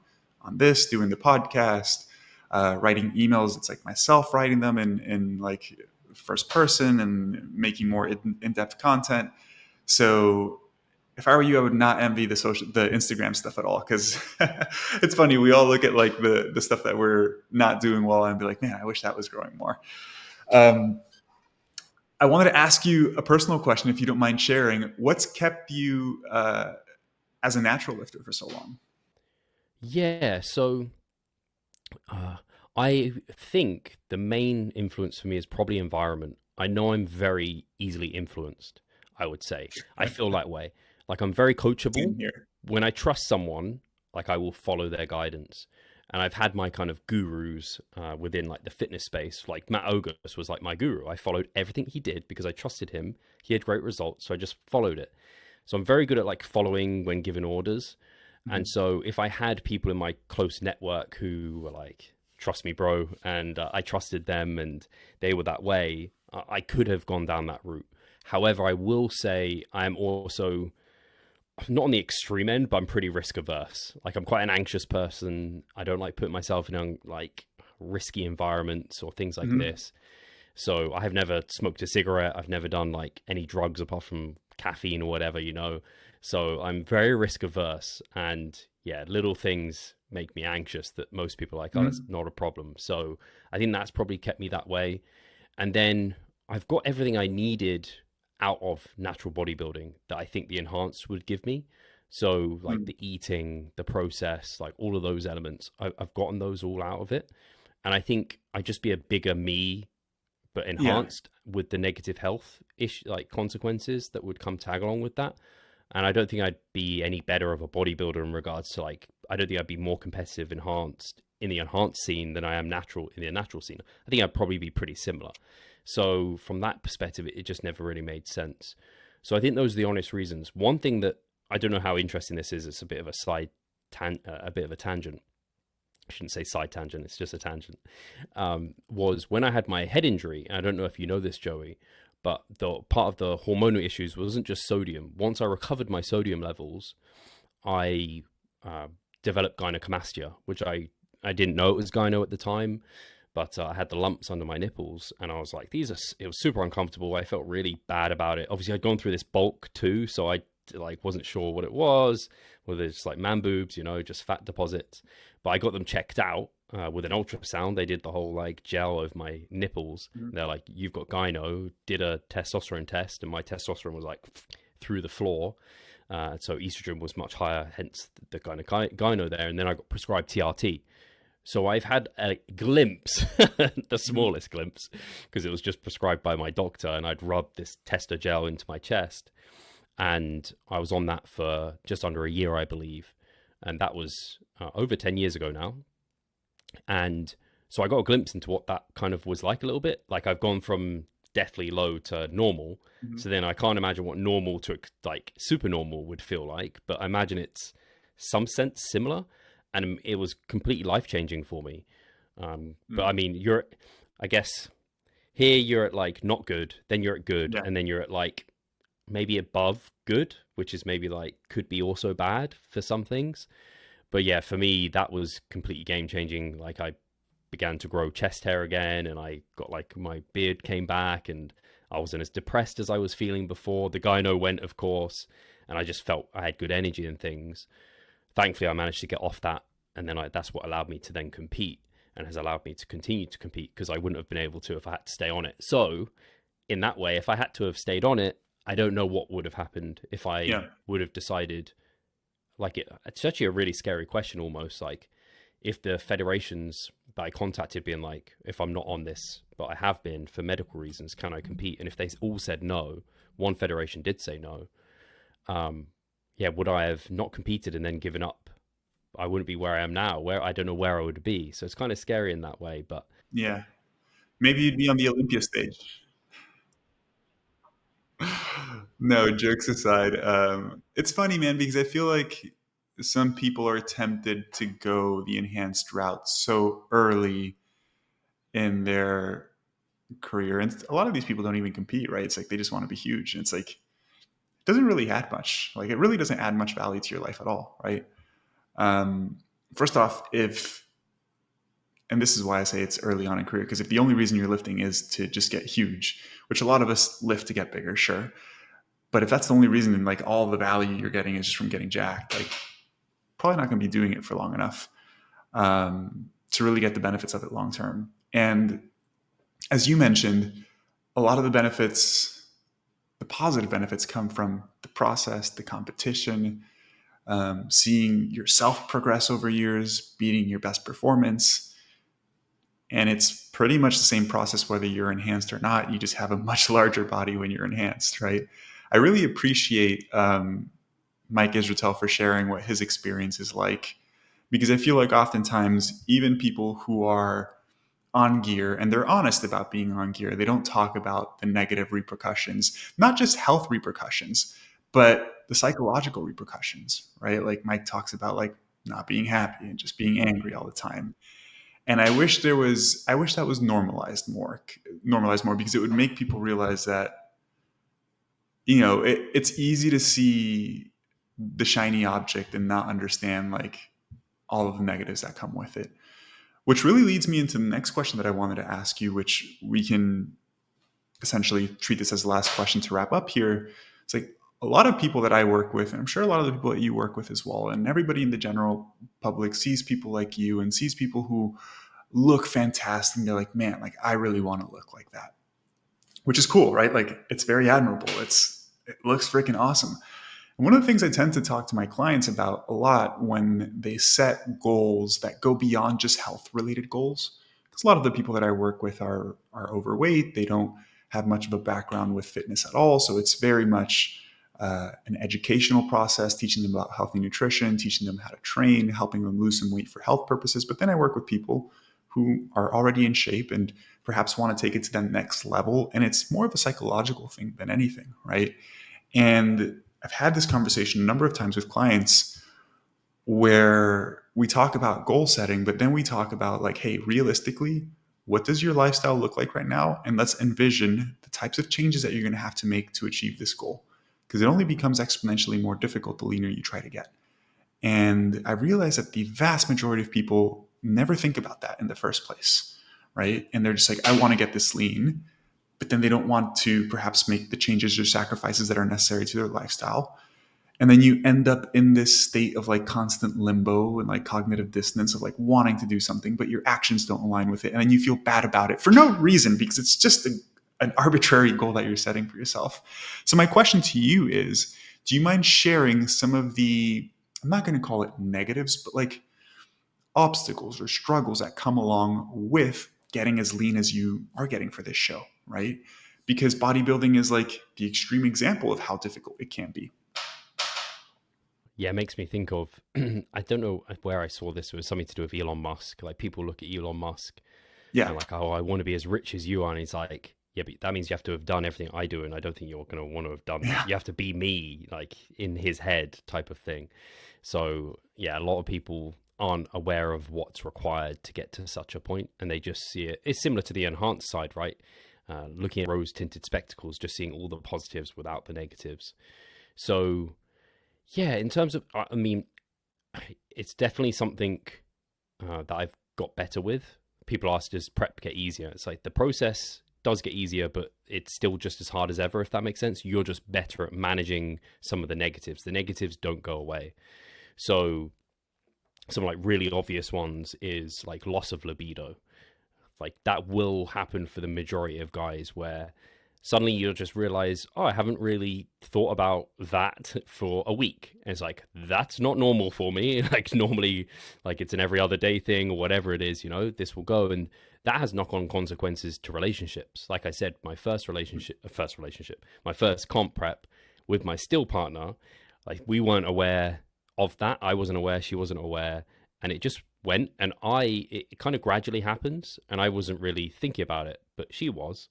this, doing the podcast, writing emails. It's like myself writing them in like first person and making more in-depth content. So if I were you, I would not envy the Instagram stuff at all, because it's funny. We all look at like the stuff that we're not doing well and be like, man, I wish that was growing more. Um, I wanted to ask you a personal question, if you don't mind sharing. What's kept you as a natural lifter for so long? Yeah, so uh, I think the main influence for me is probably environment. I know I'm very easily influenced, I would say. I feel that way. Like I'm very Same coachable. here. When I trust someone, like I will follow their guidance. And I've had my kind of gurus within like the fitness space. Like Matt Ogus was like my guru. I followed everything he did because I trusted him. He had great results, so I just followed it. So I'm very good at like following when given orders. And Mhm. so if I had people in my close network who were like, trust me, bro, and I trusted them and they were that way, I could have gone down that route. However, I will say I am also not on the extreme end, but I'm pretty risk averse. Like I'm quite an anxious person. I don't like putting myself in like risky environments or things like Mhm. this. So I have never smoked a cigarette. I've never done like any drugs apart from caffeine or whatever, you know. So I'm very risk averse, and yeah, little things make me anxious that most people are like, oh, that's Mhm. not a problem. So I think that's probably kept me that way. And then I've got everything I needed out of natural bodybuilding that I think the enhanced would give me. So like Mhm. the eating, the process, like all of those elements, I've gotten those all out of it. And I think I'd just be a bigger me, but Yeah. enhanced with the negative health issue, like consequences that would come tag along with that. And I don't think I'd be any better of a bodybuilder in regards to like, I don't think I'd be more competitive enhanced in the enhanced scene than I am natural in the natural scene. I think I'd probably be pretty similar. So from that perspective, it just never really made sense. So I think those are the honest reasons. One thing that I don't know how interesting this is. It's a bit of a a bit of a tangent. I shouldn't say side tangent. It's just a tangent. Was when I had my head injury. I don't know if you know this, Joey, but the part of the hormonal issues wasn't just sodium. Once I recovered my sodium levels, I uh, developed gynecomastia, which I didn't know it was gyno at the time, but I had the lumps under my nipples, and I was like, it was super uncomfortable. I felt really bad about it. Obviously, I'd gone through this bulk too, so I like wasn't sure what it was, whether it's like man boobs, you know, just fat deposits. But I got them checked out with an ultrasound. They did the whole like gel of my nipples. Mhm. They're like, you've got gyno. Did a testosterone test, and my testosterone was like through the floor. So estrogen was much higher, hence the kind of gyno there. And then I got prescribed TRT. So I've had a glimpse, the Mhm. smallest glimpse, because it was just prescribed by my doctor, and I'd rubbed this tester gel into my chest, and I was on that for just under a year, I believe, and that was over 10 years ago now. And so I got a glimpse into what that kind of was like a little bit. Like I've gone from deathly low to normal, Mhm. so then I can't imagine what normal to like super normal would feel like, but I imagine it's some sense similar, and it was completely life changing for me. But I Mhm. mean, I guess here you're at like not good, then you're at good, Yeah. and then you're at like maybe above good, which is maybe like could be also bad for some things. But yeah, for me, that was completely game changing. Like I began to grow chest hair again, and I got like my beard came back, and I wasn't as depressed as I was feeling before. The gyno went, of course, and I just felt I had good energy and things. Thankfully, I managed to get off that, and then that's what allowed me to then compete, and has allowed me to continue to compete because I wouldn't have been able to if I had to stay on it. So in that way, if I had to have stayed on it, I don't know what would have happened if I Yeah. would have decided. Like it's actually a really scary question, almost like if the federations that I contacted being like, if I'm not on this, but I have been for medical reasons, can I compete? And if they all said no, one federation did say no. Um, yeah, would I have not competed and then given up? I wouldn't be where I am now. Where I don't know where I would be. So it's kind of scary in that way. But Yeah. Maybe you'd be on the Olympia stage. No, jokes aside, it's funny, man, because I feel like some people are tempted to go the enhanced route so early in their career. And a lot of these people don't even compete, right? It's like they just want to be huge. And it's like, it doesn't really add much. Like, it really doesn't add much value to your life at all, right? Um, First off, and this is why I say it's early on in career, because if the only reason you're lifting is to just get huge, which a lot of us lift to get bigger, sure. But if that's the only reason, and like all the value you're getting is just from getting jacked, like probably not going to be doing it for long enough to really get the benefits of it long term. And as you mentioned, a lot of the benefits, the positive benefits, come from the process, the competition, seeing yourself progress over years, beating your best performance. And it's pretty much the same process whether you're enhanced or not. You just have a much larger body when you're enhanced, right? I really appreciate Mike Israetel for sharing what his experience is like because I feel like oftentimes even people who are on gear and they're honest about being on gear, they don't talk about the negative repercussions, not just health repercussions, but the psychological repercussions, right? Like Mike talks about like not being happy and just being angry all the time. And I wish that was normalized more because it would make people realize that, it's easy to see the shiny object and not understand like all of the negatives that come with it. Which really leads me into the next question that I wanted to ask you, which we can essentially treat this as the last question to wrap up here. It's like a lot of people that I work with, and I'm sure a lot of the people that you work with as well, and everybody in the general public sees people like you and sees people who look fantastic. And they're like, man, like I really want to look like that, which is cool, right? Like it's very admirable. It looks freaking awesome. And one of the things I tend to talk to my clients about a lot when they set goals that go beyond just health related goals, because a lot of the people that I work with are overweight. They don't have much of a background with fitness at all. So it's very much an educational process, teaching them about healthy nutrition, teaching them how to train, helping them lose some weight for health purposes. But then I work with people who are already in shape and perhaps want to take it to the next level. And it's more of a psychological thing than anything, right? And I've had this conversation a number of times with clients where we talk about goal setting, but then we talk about like, hey, realistically, what does your lifestyle look like right now? And let's envision the types of changes that you're going to have to make to achieve this goal. Because it only becomes exponentially more difficult the leaner you try to get. And I realize that the vast majority of people never think about that in the first place, right? And they're just like, I want to get this lean, but then they don't want to perhaps make the changes or sacrifices that are necessary to their lifestyle. And then you end up in this state of like constant limbo and like cognitive dissonance of like wanting to do something, but your actions don't align with it. And then you feel bad about it for no reason because it's just an arbitrary goal that you're setting for yourself. So my question to you is, do you mind sharing some of the, I'm not going to call it negatives, but like obstacles or struggles that come along with getting as lean as you are getting for this show, right? Because bodybuilding is like the extreme example of how difficult it can be. Yeah, it makes me think of, I don't know where I saw this. It was something to do with Elon Musk. Like people look at Elon Musk Yeah. and like, oh, I want to be as rich as you are. And he's like, yeah, but that means you have to have done everything I do. And I don't think you're going to want to have done that. Yeah. You have to be me, like in his head type of thing. So yeah, a lot of people aren't aware of what's required to get to such a point. And they just see it. It's similar to the enhanced side, right? Looking at rose tinted spectacles, just seeing all the positives without the negatives. So yeah, in terms of, I mean, it's definitely something that I've got better with. People ask, does prep get easier? It's like the process does get easier, but it's still just as hard as ever, if that makes sense. You're just better at managing some of the negatives. The negatives don't go away. So some like really obvious ones is like loss of libido. Like that will happen for the majority of guys where suddenly you'll just realize, oh, I haven't really thought about that for a week. And it's like, that's not normal for me. Like normally, like it's an every other day thing or whatever it is, this will go. And that has knock-on consequences to relationships. Like I said, my first comp prep with my still partner, like we weren't aware of that. I wasn't aware, she wasn't aware. And it just went, and it kind of gradually happens. And I wasn't really thinking about it, but she was.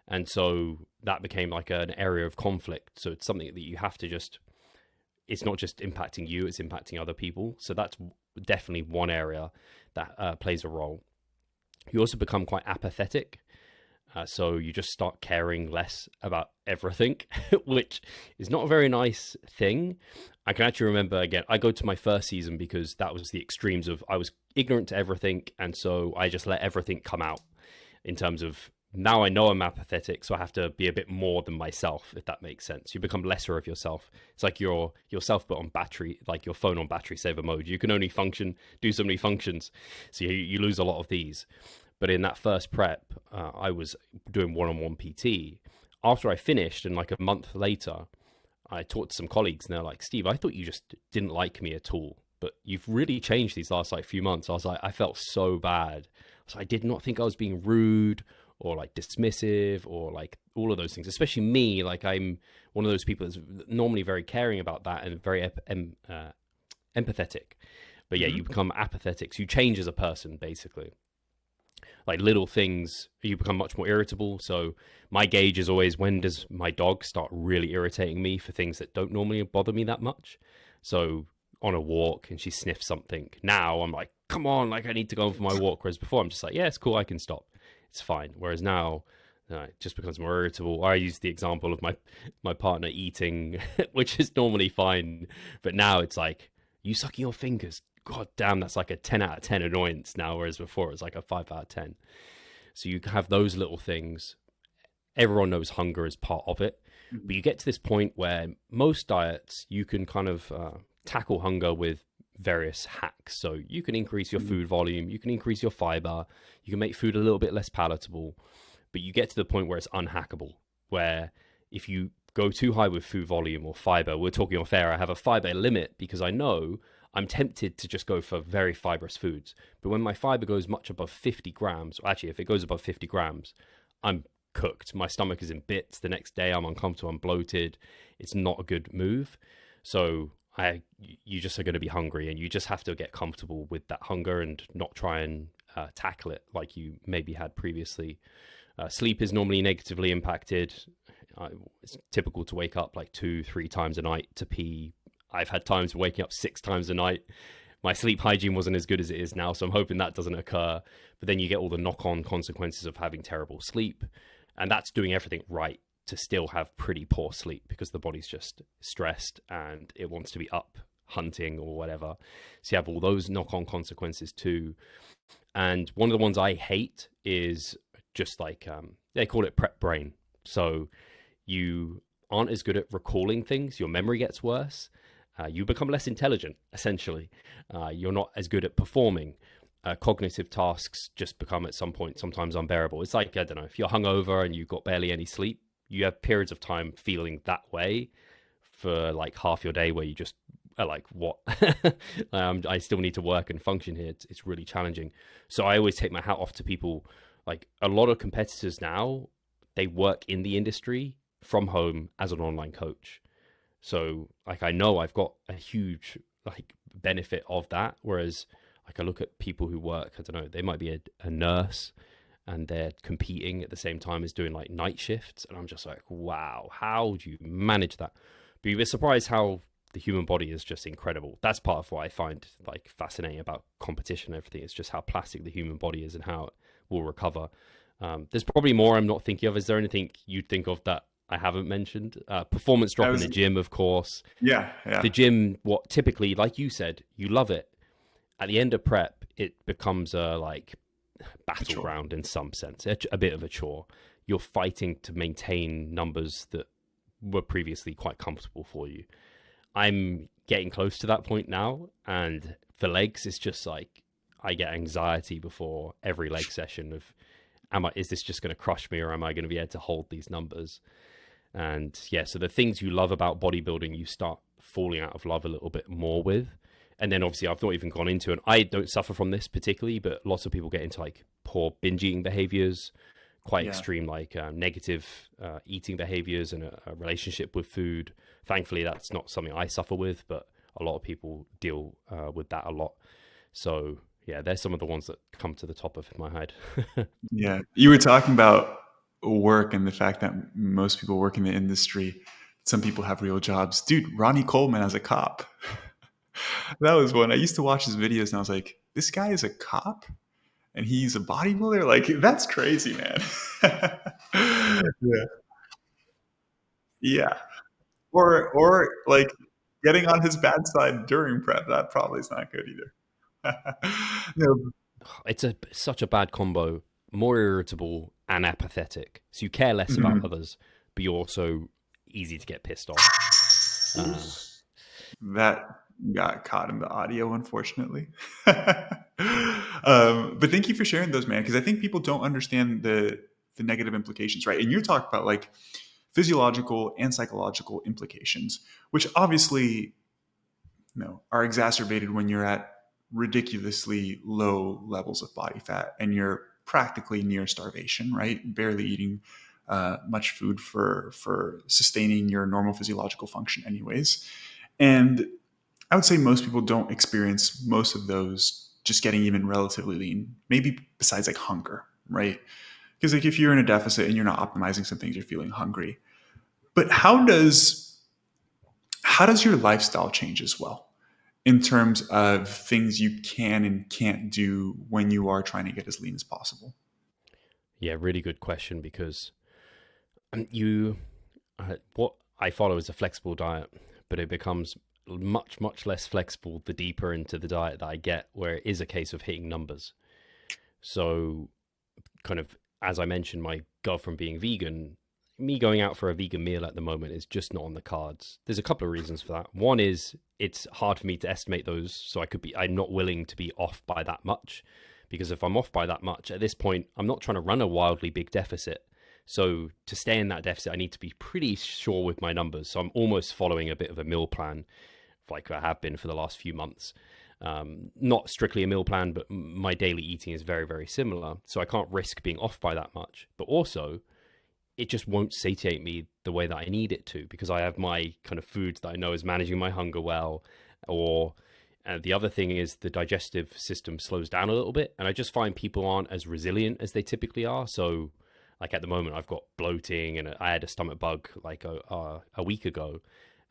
And so that became like an area of conflict. So it's something that you have to it's not just impacting you, it's impacting other people. So that's definitely one area that plays a role. You also become quite apathetic. So you just start caring less about everything, which is not a very nice thing. I can actually remember, again, I go to my first season because that was the extremes of I was ignorant to everything. And so I just let everything come out in terms of, now I know I'm apathetic, so I have to be a bit more than myself, if that makes sense. You become lesser of yourself. It's like yourself, but on battery, like your phone on battery saver mode. You can only do so many functions. So you lose a lot of these. But in that first prep, I was doing one-on-one PT. After I finished, and like a month later, I talked to some colleagues, and they're like, Steve, I thought you just didn't like me at all, but you've really changed these last like few months. I was like, I felt so bad. So I did not think I was being rude or like dismissive or like all of those things, especially me. Like I'm one of those people that's normally very caring about that and very empathetic. But yeah, you Mhm. become apathetic. So you change as a person, basically. Like little things, you become much more irritable. So my gauge is always, when does my dog start really irritating me for things that don't normally bother me that much? So on a walk and she sniffs something, now I'm like, come on, like I need to go on for my walk. Whereas before I'm just like, yeah, it's cool, I can stop, it's fine. Whereas now it just becomes more irritable. I use the example of my partner eating, which is normally fine, but now it's like, you sucking your fingers, god damn, that's like a 10 out of 10 annoyance now, whereas before it was like a 5 out of 10. So you have those little things. Everyone knows hunger is part of it, but Mhm. you get to this point where most diets, you can kind of tackle hunger with various hacks. So you can increase your Mhm. food volume, you can increase your fiber, you can make food a little bit less palatable, but you get to the point where it's unhackable, where if you go too high with food volume or fiber, we're talking off air, I have a fiber limit because I know I'm tempted to just go for very fibrous foods. But when my fiber goes much above 50 grams, or actually if it goes above 50 grams, I'm cooked. My stomach is in bits. The next day I'm uncomfortable, I'm bloated. It's not a good move. So you just are going to be hungry, and you just have to get comfortable with that hunger and not try and tackle it like you maybe had previously. Sleep is normally negatively impacted. It's typical to wake up like 2-3 times a night to pee. I've had times waking up 6 times a night. My sleep hygiene wasn't as good as it is now, so I'm hoping that doesn't occur. But then you get all the knock-on consequences of having terrible sleep, and that's doing everything right to still have pretty poor sleep because the body's just stressed and it wants to be up hunting or whatever. So you have all those knock-on consequences too. And one of the ones I hate is just like they call it prep brain. So you aren't as good at recalling things, your memory gets worse, you become less intelligent, essentially. You're not as good at performing. Cognitive tasks just become at some point sometimes unbearable. It's like, I don't know, if you're hungover and you've got barely any sleep, you have periods of time feeling that way for like half your day where you just are like, what? I still need to work and function here. It's really challenging. So I always take my hat off to people. Like a lot of competitors now, they work in the industry from home as an online coach. So like I know I've got a huge like benefit of that. Whereas like I look at people who work, I don't know, they might be a nurse and they're competing at the same time as doing like night shifts. And I'm just like, wow, how do you manage that? But you'd be surprised how the human body is just incredible. That's part of what I find like fascinating about competition and everything. It's just how plastic the human body is and how it will recover. There's probably more I'm not thinking of. Is there anything you'd think of that I haven't mentioned? Performance I drop in was the gym, of course. Yeah, yeah. The gym, what typically, like you said, you love it. At the end of prep, it becomes a like A chore. battleground in some sense, a bit of a chore. You're fighting to maintain numbers that were previously quite comfortable for you. I'm getting close to that point now, and for legs, it's just like I get anxiety before every leg session of, is this just going to crush me, or am I going to be able to hold these numbers? And yeah, so the things you love about bodybuilding, you start falling out of love a little bit more with. And then obviously I've not even gone into it. I don't suffer from this particularly, but lots of people get into like poor binge eating behaviors, quite Yeah. extreme like negative eating behaviors and a relationship with food. Thankfully, that's not something I suffer with, but a lot of people deal with that a lot. So yeah, they're some of the ones that come to the top of my head. Yeah. You were talking about work and the fact that most people work in the industry. Some people have real jobs. Dude, Ronnie Coleman as a cop. That was one. I used to watch his videos and I was like, this guy is a cop and he's a bodybuilder? Like, that's crazy, man. Yeah. Yeah. Or like getting on his bad side during prep. That probably is not good either. No. It's such a bad combo, more irritable and apathetic. So you care less about Mhm. others, but you're also easy to get pissed off. Uh, That got caught in the audio, unfortunately. But thank you for sharing those, man, because I think people don't understand the negative implications, right? And you're talking about like physiological and psychological implications, which obviously are exacerbated when you're at ridiculously low levels of body fat and you're practically near starvation, right? Barely eating much food for sustaining your normal physiological function, anyways. And I would say most people don't experience most of those just getting even relatively lean, maybe besides like hunger, right? Because like if you're in a deficit and you're not optimizing some things, you're feeling hungry. But how does your lifestyle change as well in terms of things you can and can't do when you are trying to get as lean as possible? Yeah, really good question because you what I follow is a flexible diet, but it becomes much less flexible the deeper into the diet that I get, where it is a case of hitting numbers. So, kind of as I mentioned, my girlfriend being vegan, me going out for a vegan meal at the moment is just not on the cards. There's a couple of reasons for that. One is it's hard for me to estimate those, so I'm not willing to be off by that much, because if I'm off by that much at this point, I'm not trying to run a wildly big deficit. So to stay in that deficit, I need to be pretty sure with my numbers. So I'm almost following a bit of a meal plan, like I have been for the last few months. Not strictly a meal plan, but my daily eating is very similar. So I can't risk being off by that much. But also, it just won't satiate me the way that I need it to, because I have my kind of foods that I know is managing my hunger well. Or the other thing is the digestive system slows down a little bit. And I just find people aren't as resilient as they typically are. So like at the moment, I've got bloating and I had a stomach bug like a week ago,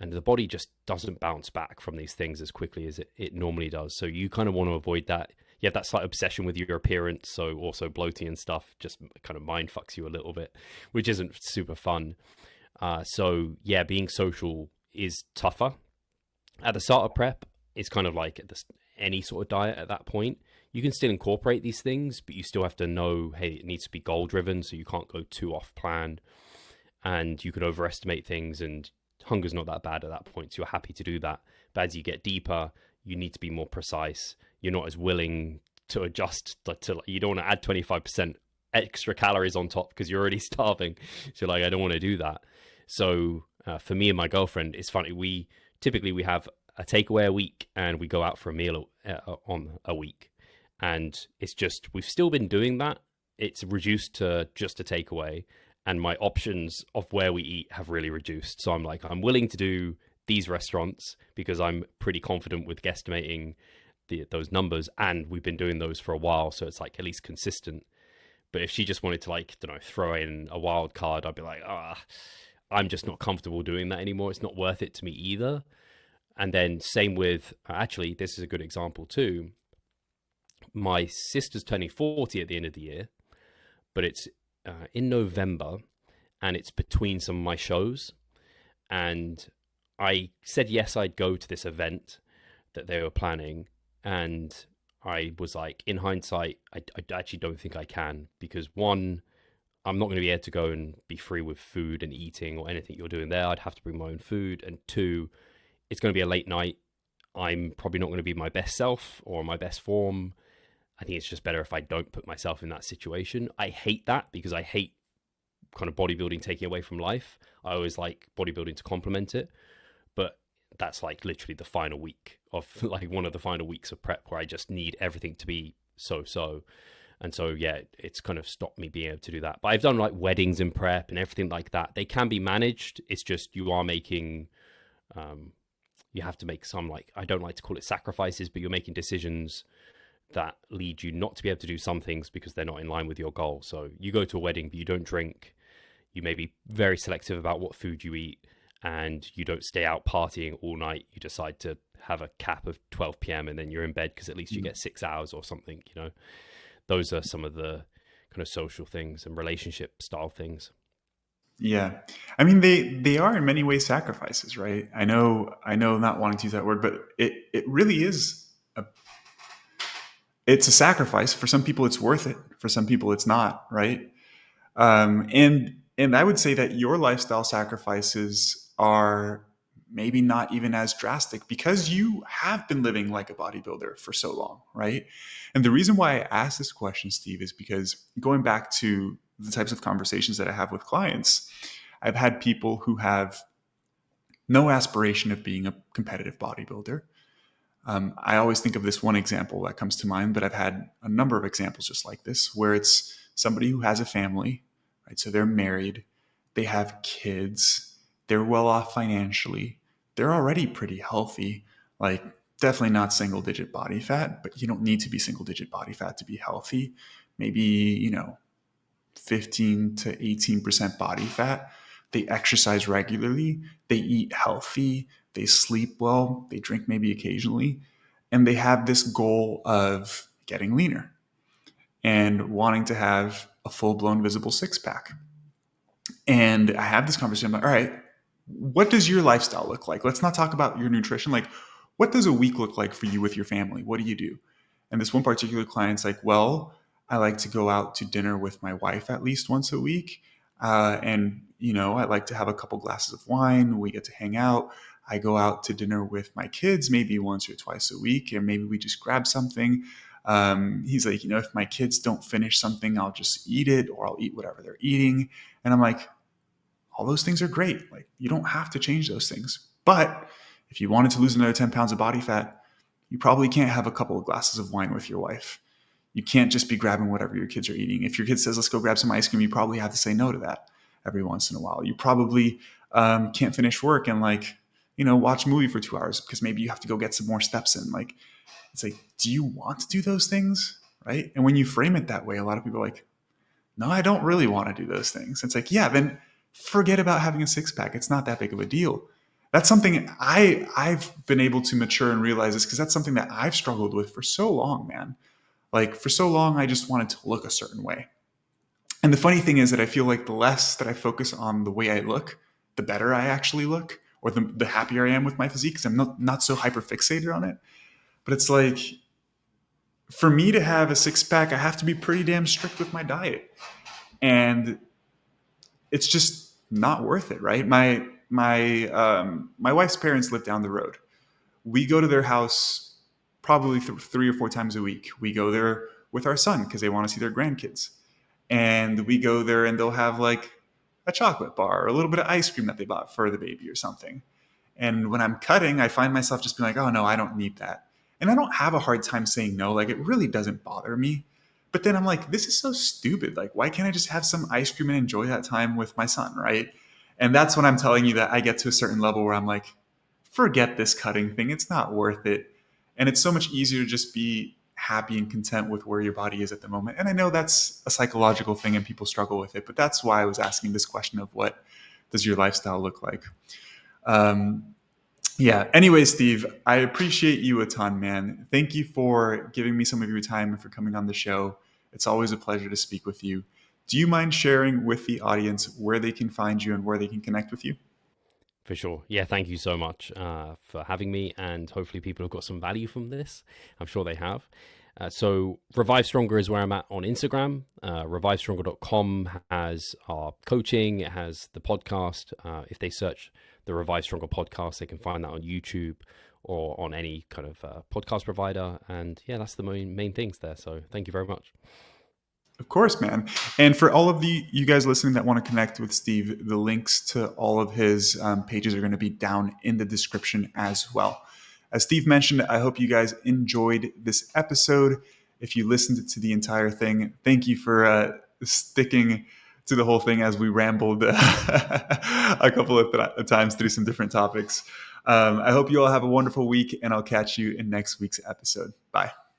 and the body just doesn't bounce back from these things as quickly as it normally does. So you kind of want to avoid that. You have that slight obsession with your appearance. So also bloating and stuff just kind of mind fucks you a little bit, which isn't super fun. So yeah, being social is tougher. At the start of prep, it's kind of like any sort of diet at that point. You can still incorporate these things, but you still have to know, hey, it needs to be goal driven, so you can't go too off plan, and you can overestimate things, and hunger's not that bad at that point, so you're happy to do that. But as you get deeper, you need to be more precise. You're not as willing to adjust you don't want to add 25% extra calories on top because you're already starving. So like, I don't want to do that. So for me and my girlfriend, it's funny. We have a takeaway a week and we go out for a meal on a week. And it's just, we've still been doing that. It's reduced to just a takeaway. And my options of where we eat have really reduced. So I'm like, I'm willing to do these restaurants because I'm pretty confident with guesstimating those numbers. And we've been doing those for a while. So it's like at least consistent. But if she just wanted to like, I don't know, throw in a wild card, I'd be like, I'm just not comfortable doing that anymore. It's not worth it to me either. And then same with, actually, this is a good example too. My sister's turning 40 at the end of the year, but it's in November and it's between some of my shows. And I said, yes, I'd go to this event that they were planning. And I was like, in hindsight, I actually don't think I can, because one, I'm not going to be able to go and be free with food and eating or anything you're doing there. I'd have to bring my own food. And two, it's going to be a late night. I'm probably not going to be my best self or my best form. I think it's just better if I don't put myself in that situation. I hate that because I hate kind of bodybuilding taking away from life. I always like bodybuilding to complement it. But that's like literally the final week of like one of the final weeks of prep where I just need everything to be so. And so, yeah, it's kind of stopped me being able to do that. But I've done like weddings in prep and everything like that. They can be managed. It's just you are making, you have to make some, like, I don't like to call it sacrifices, but you're making decisions that lead you not to be able to do some things because they're not in line with your goal. So you go to a wedding, but you don't drink. You may be very selective about what food you eat, and you don't stay out partying all night. You decide to have a cap of 12 p.m. and then you're in bed because at least you get 6 hours or something, you know. Those are some of the kind of social things and relationship style things. Yeah. I mean, they are in many ways sacrifices, right? I know not wanting to use that word, but it really is it's a sacrifice. For some people it's worth it. For some people it's not, right? And I would say that your lifestyle sacrifices are maybe not even as drastic because you have been living like a bodybuilder for so long, right? And the reason why I ask this question, Steve, is because going back to the types of conversations that I have with clients, I've had people who have no aspiration of being a competitive bodybuilder. I always think of this one example that comes to mind, but I've had a number of examples just like this, where it's somebody who has a family, right? So they're married, they have kids, they're well off financially, they're already pretty healthy. Like definitely not single digit body fat, but you don't need to be single digit body fat to be healthy. Maybe, 15 to 18% body fat. They exercise regularly, they eat healthy, they sleep well, they drink maybe occasionally, and they have this goal of getting leaner and wanting to have a full blown visible six pack. And I have this conversation about, all right, what does your lifestyle look like? Let's not talk about your nutrition. Like, what does a week look like for you with your family? What do you do? And this one particular client's like, well, I like to go out to dinner with my wife at least once a week. I like to have a couple glasses of wine. We get to hang out. I go out to dinner with my kids maybe once or twice a week, and maybe we just grab something. He's like, if my kids don't finish something, I'll just eat it, or I'll eat whatever they're eating. And I'm like, all those things are great. Like, you don't have to change those things. But if you wanted to lose another 10 pounds of body fat, you probably can't have a couple of glasses of wine with your wife. You can't just be grabbing whatever your kids are eating. If your kid says, let's go grab some ice cream, you probably have to say no to that every once in a while. You probably can't finish work and watch a movie for 2 hours because maybe you have to go get some more steps in. Like, it's like, do you want to do those things? Right. And when you frame it that way, a lot of people are like, no, I don't really want to do those things. It's like, yeah, then forget about having a six pack. It's not that big of a deal. That's something I've been able to mature and realize this because that's something that I've struggled with for so long, man. Like for so long, I just wanted to look a certain way. And the funny thing is that I feel like the less that I focus on the way I look, the better I actually look, or the happier I am with my physique because I'm not so hyper fixated on it. But it's like, for me to have a six pack, I have to be pretty damn strict with my diet. And it's just not worth it, right? My wife's parents live down the road. We go to their house probably 3 or 4 times a week. We go there with our son because they want to see their grandkids, and we go there and they'll have like a chocolate bar or a little bit of ice cream that they bought for the baby or something. And when I'm cutting, I find myself just being like, oh no, I don't need that. And I don't have a hard time saying no. Like, it really doesn't bother me. But then I'm like, this is so stupid. Like, why can't I just have some ice cream and enjoy that time with my son, right? And that's when I'm telling you that I get to a certain level where I'm like, forget this cutting thing. It's not worth it. And it's so much easier to just be happy and content with where your body is at the moment. And I know that's a psychological thing and people struggle with it, but that's why I was asking this question of what does your lifestyle look like? Um, yeah. Anyway, Steve, I appreciate you a ton, man. Thank you for giving me some of your time and for coming on the show. It's always a pleasure to speak with you. Do you mind sharing with the audience where they can find you and where they can connect with you? For sure. Yeah, thank you so much for having me, and hopefully people have got some value from this. I'm sure they have. So Revive Stronger is where I'm at on Instagram. ReviveStronger.com has our coaching. It has the podcast. If they search the Revive Stronger podcast, they can find that on YouTube or on any kind of podcast provider. And yeah, that's the main things there. So thank you very much. Of course, man. And for all of you guys listening that want to connect with Steve, the links to all of his pages are going to be down in the description as well. As Steve mentioned, I hope you guys enjoyed this episode. If you listened to the entire thing, thank you for sticking to the whole thing as we rambled a couple of times through some different topics. I hope you all have a wonderful week, and I'll catch you in next week's episode. Bye.